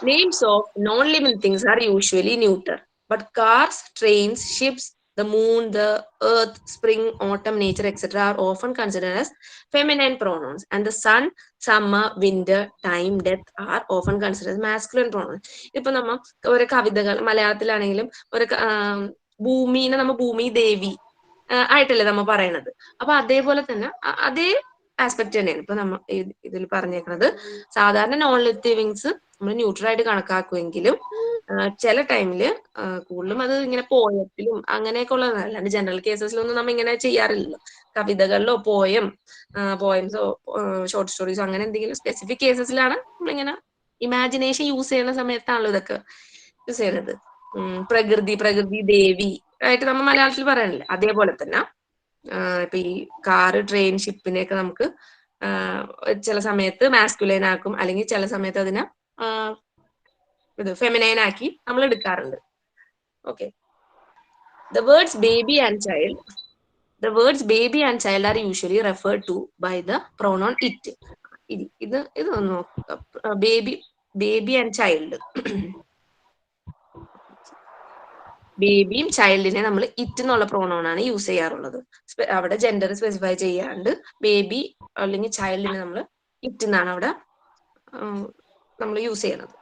Names of non-living things are usually neuter, but cars, trains, ships, the moon, the earth, spring, autumn, nature, etc. are often considered as feminine pronouns, and the sun, summer, winter, time, death are often considered as masculine pronouns. ഇപ്പൊ നമ്മ ഒരു കവിതകൾ മലയാളത്തിലാണെങ്കിലും ഒരു ഭൂമിനെ നമ്മ ഭൂമി ദേവി ആയിട്ടല്ലേ നമ്മ പറയണത്. അപ്പൊ അതേപോലെ തന്നെ അതേ ആസ്പെക്ട് തന്നെയാണ് ഇപ്പൊ നമ്മ ഇതിൽ പറഞ്ഞേക്കുന്നത്. സാധാരണ നോൺ ലിവിങ്സ് നമ്മൾ ന്യൂട്രൽ ആയിട്ട് കണക്കാക്കുമെങ്കിലും ചില ടൈമില് കൂടുതലും അത് ഇങ്ങനെ പോയത്തിലും അങ്ങനെയൊക്കെ ഉള്ളതാണ്. അല്ലാണ്ട് ജനറൽ കേസസിലൊന്നും നമ്മൾ ഇങ്ങനെ ചെയ്യാറില്ലല്ലോ. കവിതകളിലോ പോയംസോ ഷോർട്ട് സ്റ്റോറീസോ അങ്ങനെ എന്തെങ്കിലും സ്പെസിഫിക് കേസസിലാണ് നമ്മളിങ്ങനെ ഇമാജിനേഷൻ യൂസ് ചെയ്യുന്ന സമയത്താണല്ലോ ഇതൊക്കെ യൂസ് ചെയ്യുന്നത്. പ്രകൃതി ദേവി ആയിട്ട് നമ്മൾ മലയാളത്തിൽ പറയാനില്ല. അതേപോലെ തന്നെ ഇപ്പൊ ഈ കാറ്, ട്രെയിൻ, ഷിപ്പിനെയൊക്കെ നമുക്ക് ചില സമയത്ത് മാസ്കുലൈൻ ആക്കും, അല്ലെങ്കിൽ ചില സമയത്ത് അതിനെ ഇത് ഫെമിനൈൻ ആക്കി നമ്മൾ എടുക്കാറുണ്ട്. Okay, the words baby and child are usually referred to by the pronoun it. ഇത് നോക്കുക, ബേബി ആൻഡ് ചൈൽഡ്. ബേബിയും ചൈൽഡിനെ നമ്മൾ ഇറ്റ് എന്നുള്ള പ്രോണൗൺ ആണ് യൂസ് ചെയ്യാറുള്ളത്. അവിടെ ജെൻഡർ സ്പെസിഫൈ ചെയ്യാണ്ട് ബേബി അല്ലെങ്കിൽ ചൈൽഡിനെ നമ്മൾ ഇറ്റ് എന്നാണ് അവിടെ നമ്മൾ യൂസ് ചെയ്യണത്.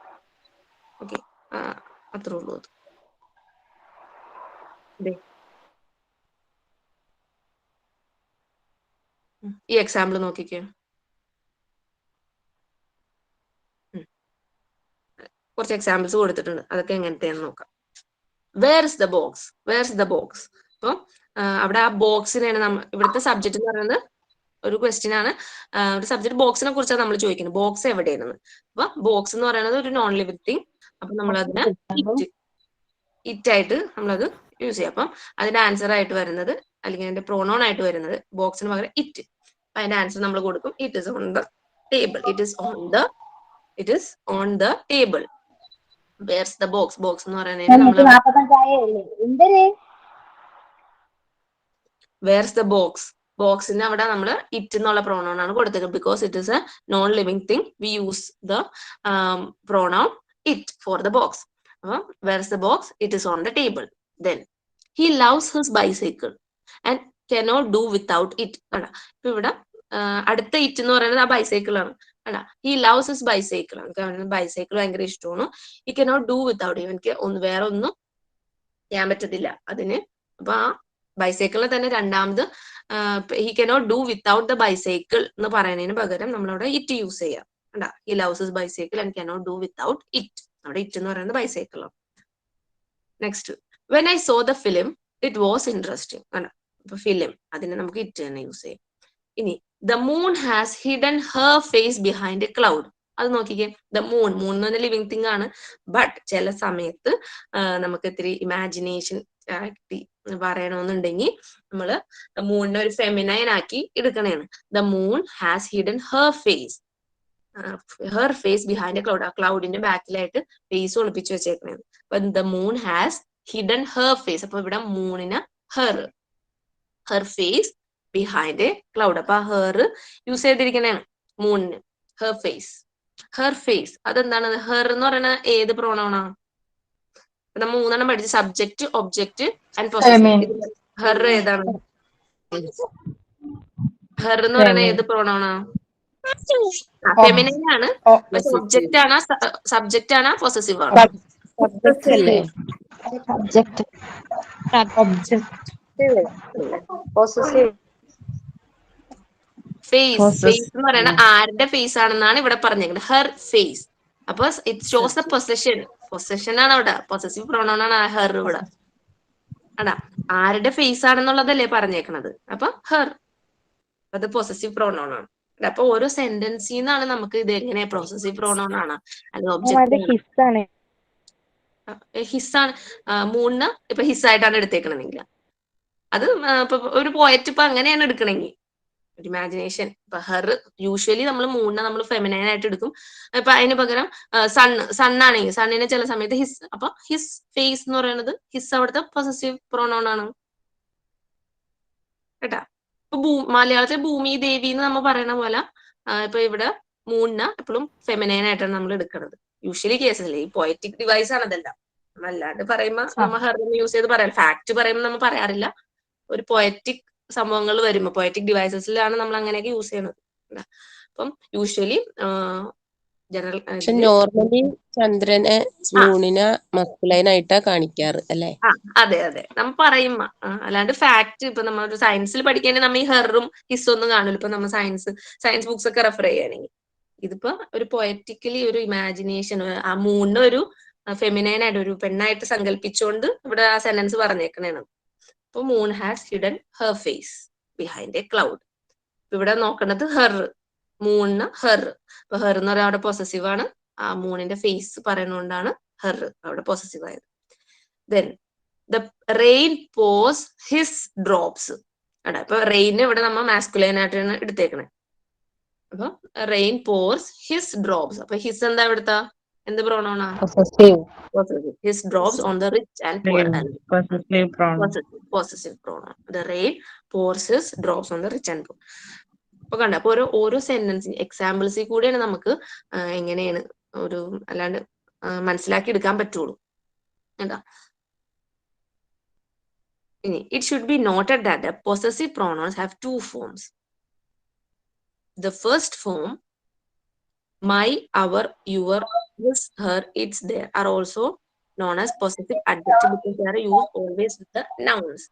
ഓക്കെ, അത്രേ ഉള്ളൂ. ഈ എക്സാമ്പിൾ നോക്കിക്കേ. കുറച്ച് എക്സാമ്പിൾസ് കൊടുത്തിട്ടുണ്ട്, അതൊക്കെ എങ്ങനത്തെയാണെന്ന് നോക്കാം. Where is the box. അപ്പൊ അവിടെ ആ ബോക്സിനെയാണ് ഇവിടുത്തെ സബ്ജക്ട് എന്ന് പറയുന്നത്. ഒരു ക്വസ്റ്റ്യൻ ആണ്, ഒരു സബ്ജക്ട് ബോക്സിനെ കുറിച്ചാണ് നമ്മൾ ചോദിക്കുന്നത്. ബോക്സ് എവിടെയാണ്? അപ്പൊ ബോക്സ് എന്ന് പറയുന്നത് ഒരു നോൺ ലിവിങ് തിങ്. അപ്പൊ നമ്മൾ അതിനെ ഇറ്റ് ആയിട്ട് നമ്മളത് യൂസ് ചെയ്യും. അപ്പം അതിന്റെ ആൻസർ ആയിട്ട് വരുന്നത് അല്ലെങ്കിൽ അതിന്റെ പ്രോണോൺ ആയിട്ട് വരുന്നത് ബോക്സിന് പകരം ഇറ്റ്. അതിന്റെ ആൻസർ നമ്മൾ കൊടുക്കും it is on the table. It is on the table. വേർസ് the box. Box എന്ന് പറയുന്നത് നമ്മൾ വേർസ് ദ ബോക്സ്. ബോക്സിന് അവിടെ നമ്മൾ ഇറ്റ് എന്നുള്ള പ്രോണൗൺ ആണ് കൊടുത്തേക്കുന്നത്. Because it is a non living thing, we use the pronoun it for the box. അപ്പം where's the box, it is on the table. Then he loves his bicycle and cannot do without it. അല്ല, ഇപ്പൊ ഇവിടെ അടുത്ത it എന്ന് പറയുന്നത് ആ bicycle ആണ്. അല്ല, ഹി ലവ്സ് ഹിസ് ബൈസൈക്കിൾ. അവന് ബൈസൈക്കിൾ ഭയങ്കര ഇഷ്ടമാണ്. ഹി കനോട്ട് ഡു വിത്തൗട്ട്, എനിക്ക് വേറെ ഒന്നും ചെയ്യാൻ പറ്റത്തില്ല അതിന്. അപ്പൊ ആ ബൈസൈക്കിളിനെ തന്നെ രണ്ടാമത് he cannot do without the bicycle എന്ന് പറയുന്നതിന് പകരം നമ്മളവിടെ ഇറ്റ് യൂസ് ചെയ്യാം. കണ്ടാ, he loves his bicycle and cannot do without it. അവിടെ ഇറ്റ് എന്ന് പറയുന്നത് ബൈസൈക്കിളാണ്. Next, when I saw the film it was interesting. കണ്ടാ, ഇപ്പൊ ഫിലിം അതിന് നമുക്ക് ഇറ്റ് തന്നെ യൂസ് ചെയ്യാം. ഇനി the moon has hidden her face behind a cloud. അത് നോക്കിക്കേ, ദ മൂൺ മൂൺ എന്ന് പറഞ്ഞ ലിവിങ് തിങ് ആണ്. ബട്ട് ചില സമയത്ത് നമുക്ക് ഇത്തിരി ഇമാജിനേഷൻ ആക്ടി പറയണമെന്നുണ്ടെങ്കിൽ നമ്മള് മൂണിനെ ഒരു ഫെമിനൈൻ ആക്കി എടുക്കണേണ്. The moon has hidden her face behind a cloud. ആ ക്ലൗഡിന്റെ ബാക്കിലായിട്ട് ഫേസ് ഒളിപ്പിച്ചു വെച്ചേക്കണേണ്. അപ്പൊ the moon has hidden her face. അപ്പൊ ഇവിടെ മൂണിന് her face behind a cloud. അപ്പൊ ആ ഹെർ യൂസ് ചെയ്തിരിക്കണേണ് മൂണിന്. ഹെർ ഫേസ് അതെന്താണ്? ഹെർ എന്ന് പറയുന്ന ഏത് പ്രോണൗണാ? നമ്മൾ മൂന്നെണ്ണം പഠിച്ചു, subject, object and possessive. Her ഏതാണ്? ഹെർ എന്ന് പറയുന്ന ഏത് പ്രോണൗണാ? ഫെമിനൈൻ ആണ്. പക്ഷെ ഒബ്ജക്റ്റ് ആണോ, സബ്ജക്റ്റ് ആണോ, പൊസസീവ് ആണോ? ഫേസ് എന്ന് പറയുന്ന ആരുടെ ഫേസ് ആണെന്നാണ് ഇവിടെ പറഞ്ഞേക്കുന്നത്. Her face. അപ്പൊ ഇറ്റ് ഷോസ് ദ പൊസഷൻ ആണ് അവിടെ. പൊസസീവ് പ്രോണൗൺ ആണ് ഹെർ ഇവിടെ. ആടാ, ആരുടെ ഫേസ് ആണെന്നുള്ളതല്ലേ പറഞ്ഞേക്കണത്. അപ്പൊ ഹെർ അത് പൊസസീവ് പ്രോണൗൺ ആണ്. അപ്പൊ ഓരോ സെന്റൻസിൽ നിന്നാണ് നമുക്ക് ഇത് എങ്ങനെ പൊസസീവ് പ്രോണൗൺ ആണ് അല്ലെങ്കിൽ ഒബ്ജക്റ്റ് ഹിസ്സാണ്. മൂന്ന് ഇപ്പൊ ഹിസ്സായിട്ടാണ് എടുത്തേക്കണമെങ്കിൽ അത് ഇപ്പൊ ഒരു പോയറ്റ് ഇപ്പൊ അങ്ങനെയാണ് എടുക്കണമെങ്കിൽ ഒരു ഇമാജിനേഷൻ. ഇപ്പൊ ഹെർ യൂഷ്വലി നമ്മൾ മൂന്നിനെ നമ്മൾ ഫെമിനൈൻ ആയിട്ട് എടുക്കും. ഇപ്പൊ അതിന് പകരം സണ്ണാണെങ്കിൽ സണ്ണിനെ ചില സമയത്ത് ഹിസ്. അപ്പൊ ഹിസ് ഫേസ് എന്ന് പറയുന്നത് ഹിസ് അവിടുത്തെ പൊസസീവ് പ്രോണൗൺ ആണ് കേട്ടാ. ഇപ്പൊ മലയാളത്തിൽ ഭൂമി ദേവി എന്ന് നമ്മൾ പറയണ പോലെ ഇപ്പൊ ഇവിടെ മൂന്നിനെ എപ്പോഴും ഫെമിനൈൻ ആയിട്ടാണ് നമ്മൾ എടുക്കുന്നത് യൂഷ്വലി കേസല്ലേ. ഈ പോയറ്റിക് ഡിവൈസ് ആണ് ഇതെല്ലാം. അല്ലാണ്ട് പറയുമ്പോ നമ്മൾ ഹെർ യൂസ് ചെയ്ത് പറയാം. ഫാക്ട് പറയുമ്പോൾ നമ്മൾ പറയാറില്ല. ഒരു പോയറ്റിക് സംഭവങ്ങൾ വരുമ്പോ പോയറ്റിക് ഡിവൈസസിലാണ് നമ്മൾ അങ്ങനെയൊക്കെ യൂസ് ചെയ്യണത്. അപ്പം യൂഷ്വലി ജനറൽ നോർമലി ചന്ദ്രനെ മൂണിനെ മസ്കുലൈൻ ആയിട്ടാ കാണിക്കാറ് അല്ലെ? അതെ അതെ, നമ്മൾ പറയുമ്പോ അല്ലാണ്ട് ഫാക്ട് ഇപ്പൊ നമ്മൾ ഒരു സയൻസിൽ പഠിക്കുകയാണെങ്കിൽ നമ്മൾ ഈ ഹെറും ഹിസ്സും ഒന്നും കാണില്ല. ഇപ്പൊ നമ്മൾ സയൻസ് ബുക്സ് ഒക്കെ റെഫർ ചെയ്യുകയാണെങ്കിൽ ഇതിപ്പോ ഒരു പൊയറ്റിക്കലി ഒരു ഇമാജിനേഷൻ, ആ മൂണിന് ഒരു ഫെമിനൈൻ ആയിട്ട് ഒരു പെണ്ണായിട്ട് സങ്കല്പിച്ചുകൊണ്ട് ഇവിടെ ആ സെന്റൻസ് പറഞ്ഞേക്കണേണ്. അപ്പൊ moon has hidden her face behind a cloud. ഇവിടെ നോക്കണത് ഹെർ, മൂണിന് ഹെർ. അപ്പൊ ഹെർ എന്ന് പറയുന്നത് അവിടെ പൊസസീവ് ആണ്. ആ മൂണിന്റെ ഫേസ് പറയുന്നതുകൊണ്ടാണ് ഹെർ അവിടെ പൊസസീവ് ആയത്. Then the rain pours his drops. അവിടെ അപ്പൊ റെയിൻ ഇവിടെ നമ്മൾ മാസ്കുലൈൻ ആയിട്ടാണ് എടുത്തേക്കണേ. അപ്പൊ റെയിൻ പോർസ് ഹിസ് ഡ്രോപ്സ്. അപ്പൊ ഹിസ് എന്താ ഇവിടുത്തെ എന്ത് പ്രോണൗൺ ആണ്? His drops on the rich and poor. Possessive pronoun. The rain pours his drops on the rich and poor. അപ്പൊ കണ്ട, അപ്പൊ ഓരോ സെന്റൻസിന് എക്സാമ്പിൾസിൽ കൂടെയാണ് നമുക്ക് എങ്ങനെയാണ് ഒരു അല്ലാണ്ട് മനസ്സിലാക്കി എടുക്കാൻ പറ്റുള്ളൂ. എന്താ ഇനി it should be noted that the possessive pronouns have two forms. The first form, my, our, your, his, her, its, their, are also known as possessive adjective because they are used always with the nouns.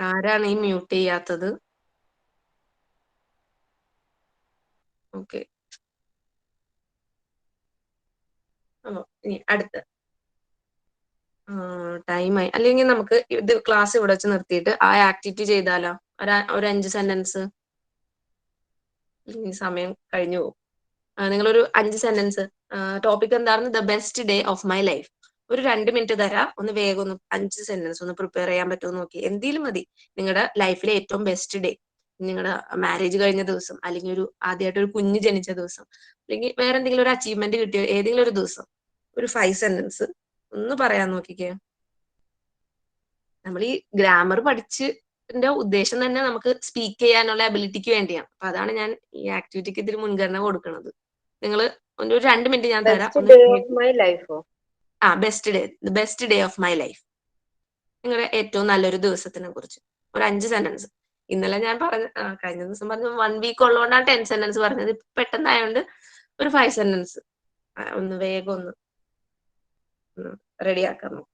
ആരാണ് ഈ mute ചെയ്യാത്തത്? Okay, ഇനി അടുത്ത ടൈമായി. അല്ലെങ്കിൽ നമുക്ക് ഇത് class ഇവിടെ വെച്ച് നിർത്തിയിട്ട് ആ ആക്ടിവിറ്റി ചെയ്താലോ? ഒരു 5 സെന്റൻസ്. സമയം കഴിഞ്ഞു പോകും. നിങ്ങളൊരു 5 സെന്റൻസ്. ടോപ്പിക് എന്തായിരുന്നു? The best day of my life. ഒരു 2 മിനിറ്റ് തരാം. ഒന്ന് വേഗം 5 സെന്റൻസ് ഒന്ന് പ്രിപ്പയർ ചെയ്യാൻ പറ്റുമോ നോക്കി. എന്തെങ്കിലും മതി. നിങ്ങളുടെ ലൈഫിലെ ഏറ്റവും ബെസ്റ്റ് ഡേ. നിങ്ങളുടെ മാരേജ് കഴിഞ്ഞ ദിവസം, അല്ലെങ്കിൽ ഒരു ആദ്യമായിട്ട് ഒരു കുഞ്ഞ് ജനിച്ച ദിവസം, അല്ലെങ്കിൽ വേറെ എന്തെങ്കിലും ഒരു അച്ചീവ്മെന്റ് കിട്ടിയ ഏതെങ്കിലും ഒരു ദിവസം ഒരു 5 സെന്റൻസ് ഒന്ന് പറയാൻ നോക്കിക്കേ. നമ്മൾ ഈ ഗ്രാമർ പഠിച്ചിന്റെ ഉദ്ദേശം തന്നെ നമുക്ക് സ്പീക്ക് ചെയ്യാനുള്ള അബിലിറ്റിക്ക് വേണ്ടിയാണ്. അപ്പൊ അതാണ് ഞാൻ ഈ ആക്ടിവിറ്റിക്ക് ഇതിന് മുൻഗണന കൊടുക്കുന്നത്. നിങ്ങൾ ഒരു 2 മിനിറ്റ് ഞാൻ തരാം. Best day of my life. നിങ്ങളുടെ ഏറ്റവും നല്ലൊരു ദിവസത്തിനെ കുറിച്ച് ഒരു 5 സെന്റൻസ്. ഇന്നലെ ഞാൻ കഴിഞ്ഞ ദിവസം പറഞ്ഞു 1 വീക്ക് ഉള്ളതുകൊണ്ടാണ് 10 സെന്റൻസ് പറഞ്ഞത്. പെട്ടെന്നായോണ്ട് ഒരു 5 സെന്റൻസ് ഒന്ന് വേഗം ഒന്ന് റെഡിയാക്കാൻ നോക്കും.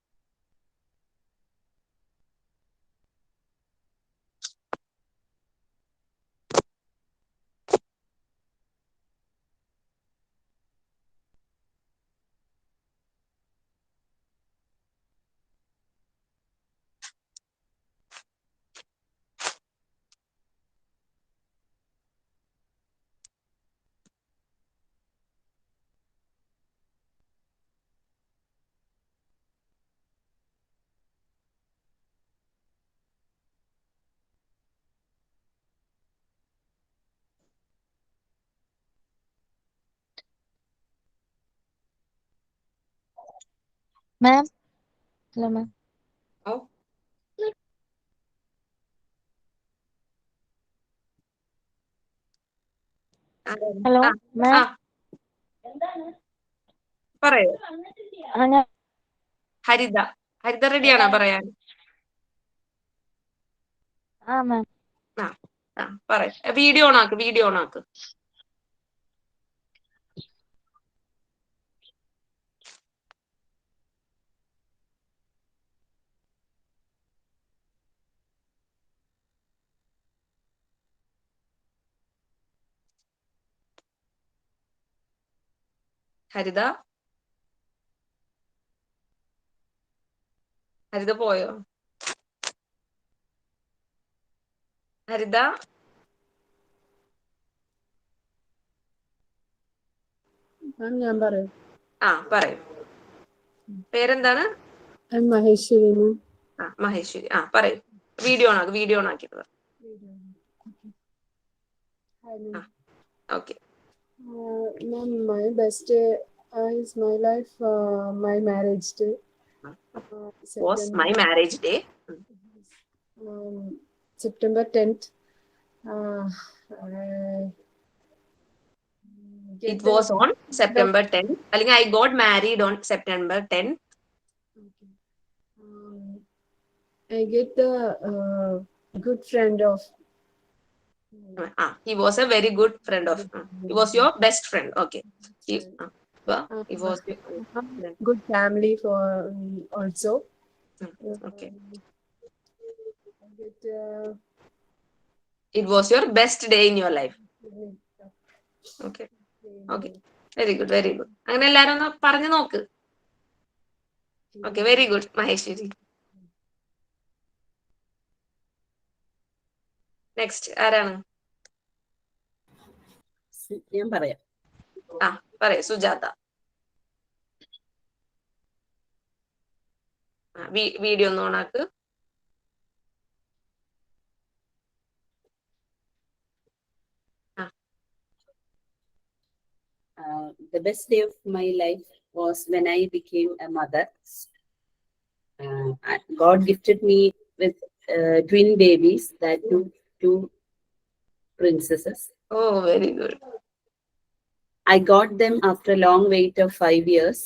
Ma'am. Hello ma'am. Hello ma'am. പറയൂ. ഹരിത റെഡിയാണോ പറയാൻ? മാം. പറയ. വീഡിയോ ഓൺ ആക്ക്. ഹരിത പോയോ? ഹരിത ഞാൻ പറയും. പറയൂ. പേരെന്താണ്? മഹേശ്വരി. മഹേശ്വരി. പറയൂ. വീഡിയോ ഓൺ ആക്കിയിട്ട് പറ. Okay. My best day is my life, my marriage day. Was my marriage day? September 10th. It was on September 10th. I got married on September 10th. I get the good friend of. He was a very good friend of. He was your best friend. Okay. He was good family for also. Okay. I get, it was your best day in your life. Okay. Very good. അങ്ങനെ എല്ലാരും ഒന്ന് പറഞ്ഞു നോക്ക്. Okay, very good, Maheshwari. Next ആരാണ്? ഞാൻ പറയാം. പറയൂ. Sujatha. Video ഒന്ന് ഓണാക്ക്. The best day of my life was when I became a mother. God gifted me with twin babies, that two princesses. Oh, very good. I got them after a long wait of 5 years.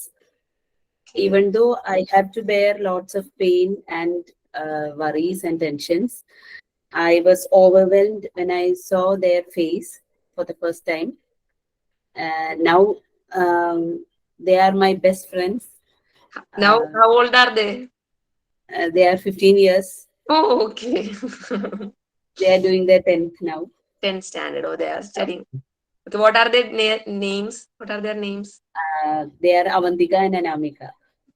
Even though I have to bear lots of pain and worries and tensions, I was overwhelmed when I saw their face for the first time. Now they are my best friends. Now, how old are they? They are 15 years. Oh, okay. They are doing their 10th now. 10th standard. Oh, they are studying. Okay, what are their names? What are their names? They are Avantika and Anamika.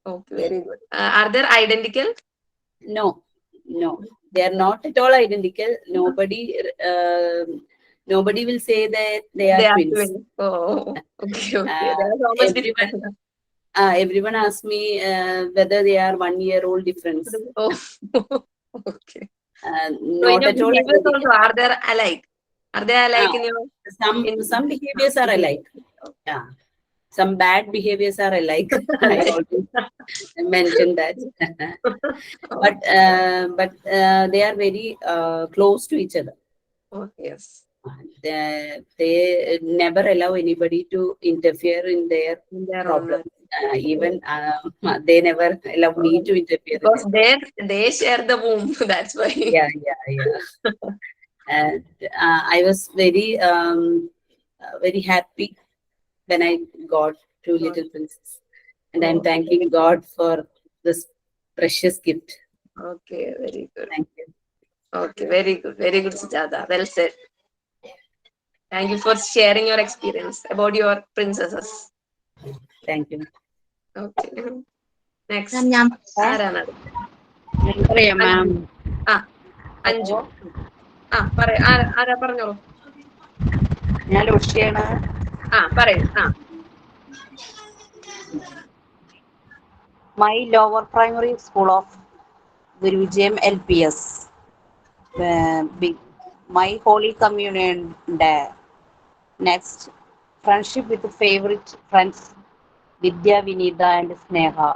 Okay, very good. Are they identical? No, they are not at all identical. Nobody will say that they are twins. Oh, okay. There are so much difference. Everyone asks me whether they are 1 year old difference. Oh, okay. So in not your at all behaviors identical. also, are there alike? Are they alike in your? Some behaviors are alike. Yeah. Some bad behaviors are alike. I always mentioned that. But they are very close to each other. Oh, yes. They never allow anybody to interfere in their Their own problems. Even they never allow me to interfere. Because they share the womb. That's why. Yeah. And I was very happy when I got two little princes, and I'm thanking God for this precious gift. Okay, very good. Thank you. Okay, very good, Sujata. Well said. Thank you for sharing your experience about your princesses. Thank you. Okay. Next. ഞാൻ ആരാണ് പറയാം മാം. അഞ്ജു. ആരാ പറഞ്ഞോളൂ. ഞാൻ ലക്ഷ്യാണ്. പറയൂ. My lower primary school of Guruvijayam LPS. My Holy Communion Day. Next, friendship with favorite friends Vidya, Vinita, and Sneha.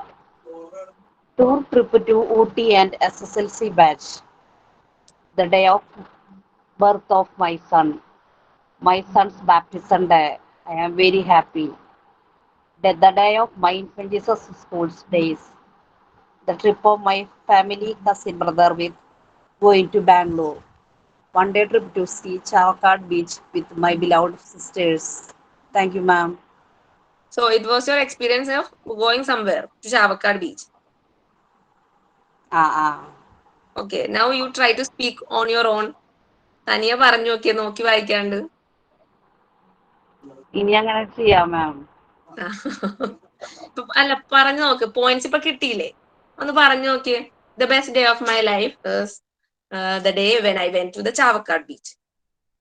Tour trip to Ooty and SSLC batch. The day of birth of my son. My son's baptism day. I am very happy. The day of my infant Jesus school's days. The trip of my family cousin brother with going to Bangalore. One day trip to see Chavakad Beach with my beloved sisters. Thank you, ma'am. So it was your experience of going somewhere to Chavakad Beach. Okay, now you try to speak on your own. തനിയെ പറഞ്ഞു നോക്കി വായിക്കാണ്ട്. ഇനി അങ്ങനെ ചെയ്യാം മാം. അല്ല, പറഞ്ഞു നോക്ക്. Points ഇപ്പൊ കിട്ടിയില്ലേ, ഒന്ന് പറഞ്ഞു നോക്കിയേ. The best day of my life is the day when I went to the Chavakad beach.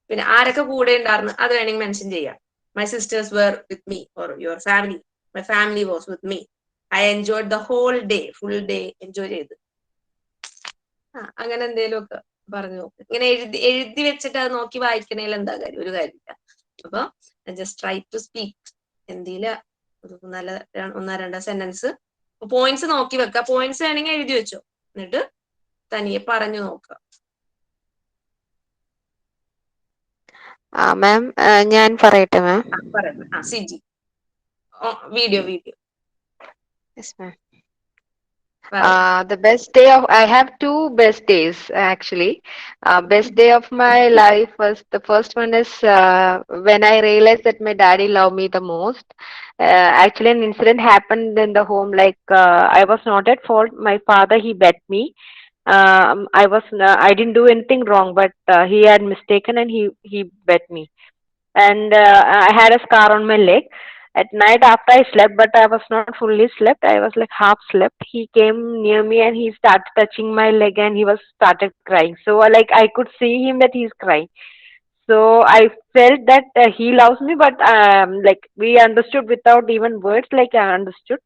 പിന്നെ ആരൊക്കെ കൂടെ ഉണ്ടായിരുന്നു അത് വേണമെങ്കിൽ മെൻഷൻ ചെയ്യാം. My sisters were with me, or your family. My family was with me. I enjoyed the whole day, full day enjoy ചെയ്ത്. അങ്ങനെ എന്തേലും ഒക്കെ പറഞ്ഞു നോക്ക്. ഇങ്ങനെ എഴുതി വെച്ചിട്ട് അത് നോക്കി വായിക്കണേൽ എന്താ കാര്യം? ഒരു കാര്യമില്ല. അപ്പൊ ജസ്റ്റ് ട്രൈ ടു സ്പീക്ക്. എന്തെങ്കിലും നല്ല ഒന്നോ രണ്ടോ സെന്റൻസ് പോയിന്റ്സ് നോക്കി വെക്കുക. പോയിന്റ്സ് വേണമെങ്കിൽ എഴുതി വെച്ചോ, എന്നിട്ട് തനിയെ പറഞ്ഞു നോക്കുക. മാം ഞാൻ പറയട്ടെ ma'am. Siji video. Yes, ma'am. The best day of I have two best days actually. Best day of my life was the first one is when I realized that my daddy loved me the most. Actually, an incident happened in the home. Like I was not at fault. My father he bet me. I didn't do anything wrong, but he had mistaken and he bet me. And I had a scar on my leg. At night after I slept, but I was not fully slept. I was like half slept. He came near me and he started touching my leg and he was started crying. So like I could see him that he's crying. So I felt that he loves me, but like we understood without even words. Like I understood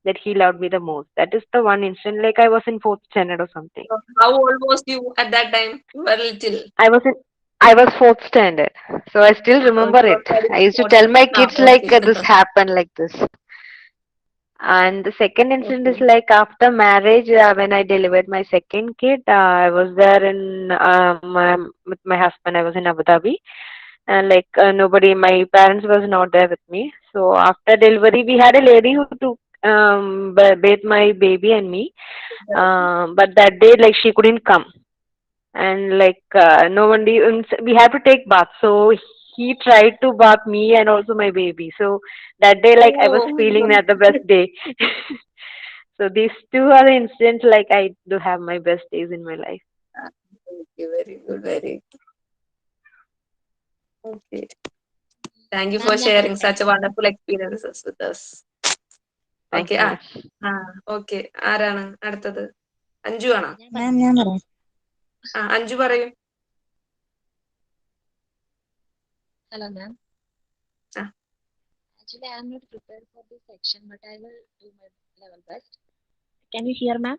that he loved me the most. That is the one instant. Like I was in 4th standard or something. How old was you at that time? You were little. I was 4th standard, so I still remember it. I used to tell my kids like this happened like this. And the second incident is like after marriage, when I delivered my second kid, I was there in with my husband. I was in Abu Dhabi, and like nobody, my parents was not there with me. So after delivery, we had a lady who took bathe my baby and me, but that day like she couldn't come. And like nobody, we had to take bath, so he tried to bath me and also my baby. So that day like I was feeling that the best day. So these two are the incidents like I do have my best days in my life. Okay, very good, very good. Okay, thank you for sharing such a wonderful experiences with us. Thank Okay, you. okay, ആരാണ് അടുത്തത്? അഞ്ജു ആണോ? അഞ്ജു പറയൂ. Hello, ma'am. Actually, I am not prepared for this section, but I will do my level best. Can you hear, ma'am?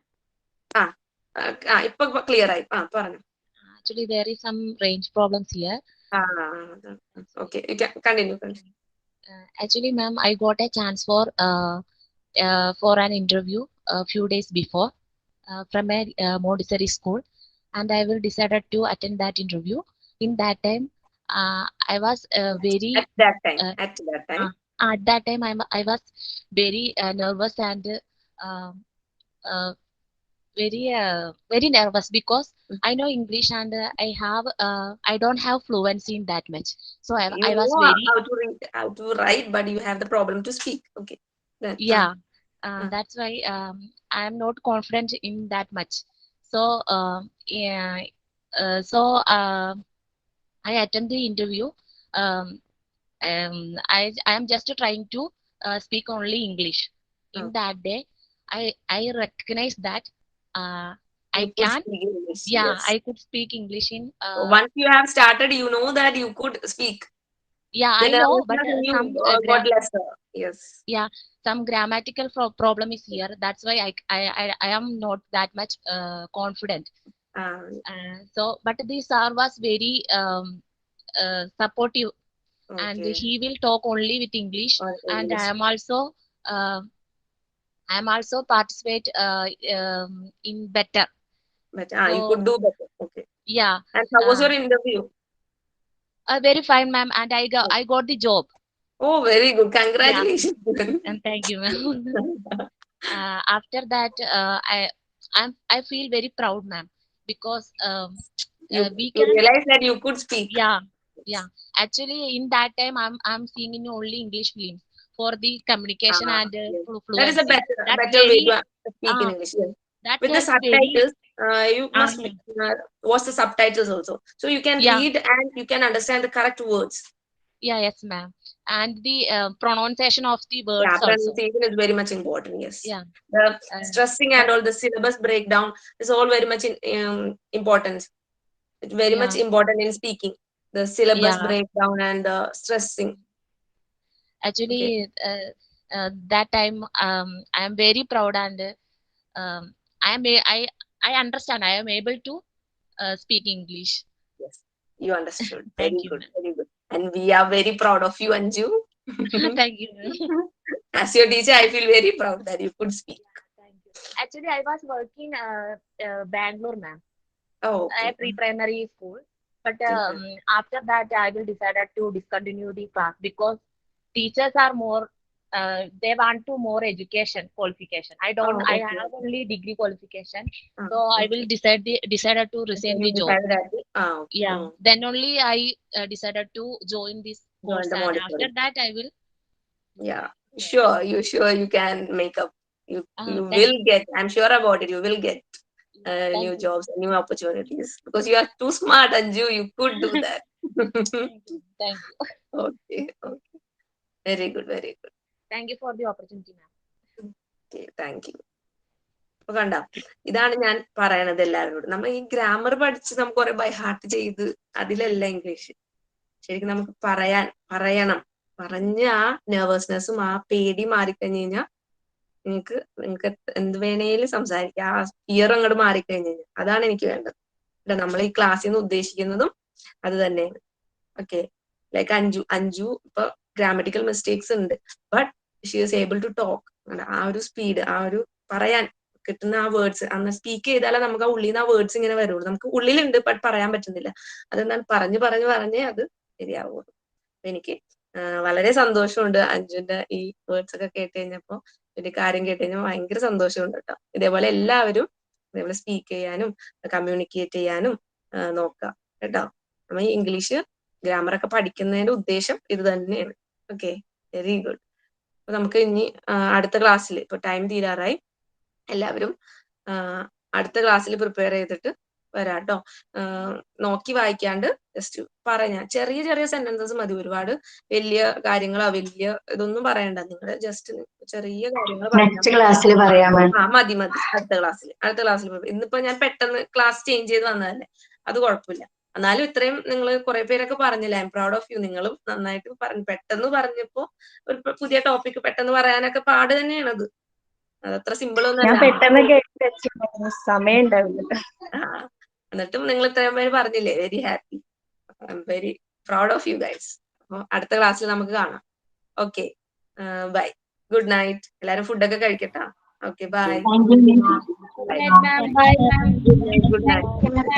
ഇപ്പൊ clear ആയി. പറഞ്ഞു. Actually, there is some range problems here. Okay, you can continue. Actually, ma'am, I got a chance for an interview a few days before from a Montessori school, and I will decided to attend that interview. In that time, I was very At that time. At that time I was very nervous and very nervous because I know English and I don't have fluency in that much. So You I was know very how to read, how to write, but you have the problem to speak. Okay. Then, yeah. That's why I am not confident in that much. So yeah, I attend the interview. I am just trying to speak only English. In that day, I recognize that I you could can. speak English. Yeah, Yes. I could speak English in. Once you have started, you know that you could speak. Yeah, The I know, but nervousness in you some got lesser. Yes. yeah, some grammatical problem is here. That's why I am not that much confident. So, but the sir was very supportive, and Okay. he will talk only with English. And English. I am also participate in better. But you could do better. Okay. Yeah. And how was your interview? Very fine, ma'am, and I got the job. Oh, very good. Congratulations. Yeah. And thank you, ma'am. After that, I feel very proud, ma'am, because we you can realize that you could speak. Yeah. Actually, in that time, I'm seeing in only English films for the communication and fluency. That is a better way to speak in English. Yes. With the subtitles, you must watch the subtitles also, so you can read and you can understand the correct words. Yeah, yes, ma'am. And the pronunciation of the words also. Pronunciation is very much important. Yes. Yeah. The stressing and all the syllabus breakdown is all very much important. It's very much important in speaking. The syllabus breakdown and the stressing. Actually, that time I am very proud, and I understand. I am able to speak English. Yes, you understood. Very good, very good. And we are very proud of you, Anju. Thank you. As your teacher, I feel very proud that you could speak. Thank you. Actually, I was working Bangalore, ma'am. Oh, okay. Pre-primary school. But after that, I will decided to discontinue the class because teachers are more. They want to more education qualification. I don't. I have only degree qualification, so I will decided to resign the job. Yeah. Then only I decided to join this course, and after that I will. Yeah, sure. You can make up. You will get. I'm sure about it. You will get new jobs, new opportunities, because you are too smart, Anju. You could do that. Thank you. Okay. Very good, very good. Thank you for the opportunity, ma'am. Okay, thank you. അപ്പൊ കണ്ട, ഇതാണ് ഞാൻ പറയണത് എല്ലാവരോടും. നമ്മൾ ഈ grammar പഠിച്ച് നമുക്ക് കുറെ ബൈ ഹാർട്ട് ചെയ്ത് അതിലല്ല ഇംഗ്ലീഷ്. ശരിക്കും നമുക്ക് പറയണം. പറഞ്ഞ് ആ നെർവസ്നെസ്സും ആ പേടി മാറിക്കഴിഞ്ഞു കഴിഞ്ഞാൽ നിങ്ങൾക്ക് എന്ത് വേണേലും സംസാരിക്കാം. ആ ഫിയർ അങ്ങോട്ട് മാറിക്കഴിഞ്ഞു കഴിഞ്ഞാൽ അതാണ് എനിക്ക് വേണ്ടത്. നമ്മൾ ഈ ക്ലാസ്സിൽ നിന്ന് ഉദ്ദേശിക്കുന്നതും അത് തന്നെയാണ്. ഓക്കെ, ലൈക്ക് അഞ്ജു ഇപ്പൊ ഗ്രാമറ്റിക്കൽ മിസ്റ്റേക്സ് ഉണ്ട്, but she is able to talk. ആ ഒരു സ്പീഡ്, ആ ഒരു പറയാൻ കിട്ടുന്ന ആ വേർഡ്സ്, അന്ന് സ്പീക്ക് ചെയ്താലേ നമുക്ക് ആ ഉള്ളിൽ നിന്ന് ആ വേർഡ്സ് ഇങ്ങനെ വരുള്ളൂ. നമുക്ക് ഉള്ളിലുണ്ട്, ബട്ട് പറയാൻ പറ്റുന്നില്ല. അതെന്താണ് പറഞ്ഞ് അത് ശരിയാവുള്ളൂ. എനിക്ക് വളരെ സന്തോഷമുണ്ട് അഞ്ജുന്റെ ഈ വേർഡ്സ് ഒക്കെ കേട്ട് കഴിഞ്ഞപ്പോ, ഒരു കാര്യം കേട്ട് കഴിഞ്ഞാൽ ഭയങ്കര സന്തോഷമുണ്ട് കേട്ടോ. ഇതേപോലെ എല്ലാവരും ഇതേപോലെ സ്പീക്ക് ചെയ്യാനും കമ്മ്യൂണിക്കേറ്റ് ചെയ്യാനും നോക്കാം കേട്ടോ. നമ്മൾ ഈ ഇംഗ്ലീഷ് ഗ്രാമറൊക്കെ പഠിക്കുന്നതിന്റെ ഉദ്ദേശം ഇത് തന്നെയാണ്. Okay, very good. അപ്പൊ നമുക്ക് ഇനി അടുത്ത ക്ലാസ്സിൽ, ഇപ്പൊ ടൈം തീരാറായി, എല്ലാവരും അടുത്ത ക്ലാസ്സിൽ പ്രിപ്പയർ ചെയ്തിട്ട് വരാട്ടോ. നോക്കി വായിക്കാണ്ട് ജസ്റ്റ് പറഞ്ഞ ചെറിയ ചെറിയ സെന്റൻസസ് മതി. ഒരുപാട് വലിയ കാര്യങ്ങളോ വലിയ ഇതൊന്നും പറയണ്ട. നിങ്ങൾ ജസ്റ്റ് ചെറിയ കാര്യങ്ങൾ മതി. അടുത്ത ക്ലാസ്സിൽ ഇന്നിപ്പോ ഞാൻ പെട്ടെന്ന് ക്ലാസ് ചേഞ്ച് ചെയ്ത് വന്നതല്ലേ, അത് കുഴപ്പമില്ല. എന്നാലും ഇത്രയും നിങ്ങൾ കുറെ പേരൊക്കെ പറഞ്ഞില്ല, I am proud of you. നിങ്ങളും നന്നായിട്ട് പറഞ്ഞു. പെട്ടെന്ന് പറഞ്ഞപ്പോ ഒരു പുതിയ ടോപ്പിക് പെട്ടെന്ന് പറയാനൊക്കെ പാട് തന്നെയാണത്. അതത്ര സിമ്പിൾ ഞാൻ ഒന്നല്ല. പെട്ടെന്ന് കേട്ട് വെച്ചിട്ടുണ്ടായിരുന്നു, സമയം ഉണ്ടാവില്ല. എന്നിട്ടും നിങ്ങൾ ഇത്രയും പേര് പറഞ്ഞില്ലേ, very happy. I am very proud of you guys. അപ്പൊ അടുത്ത ക്ലാസ്സിൽ നമുക്ക് കാണാം. Okay, bye, good night. എല്ലാരും ഫുഡൊക്കെ കഴിക്കട്ടാ. Okay, bye. Good night, ma'am. Bye, ma'am. Good night.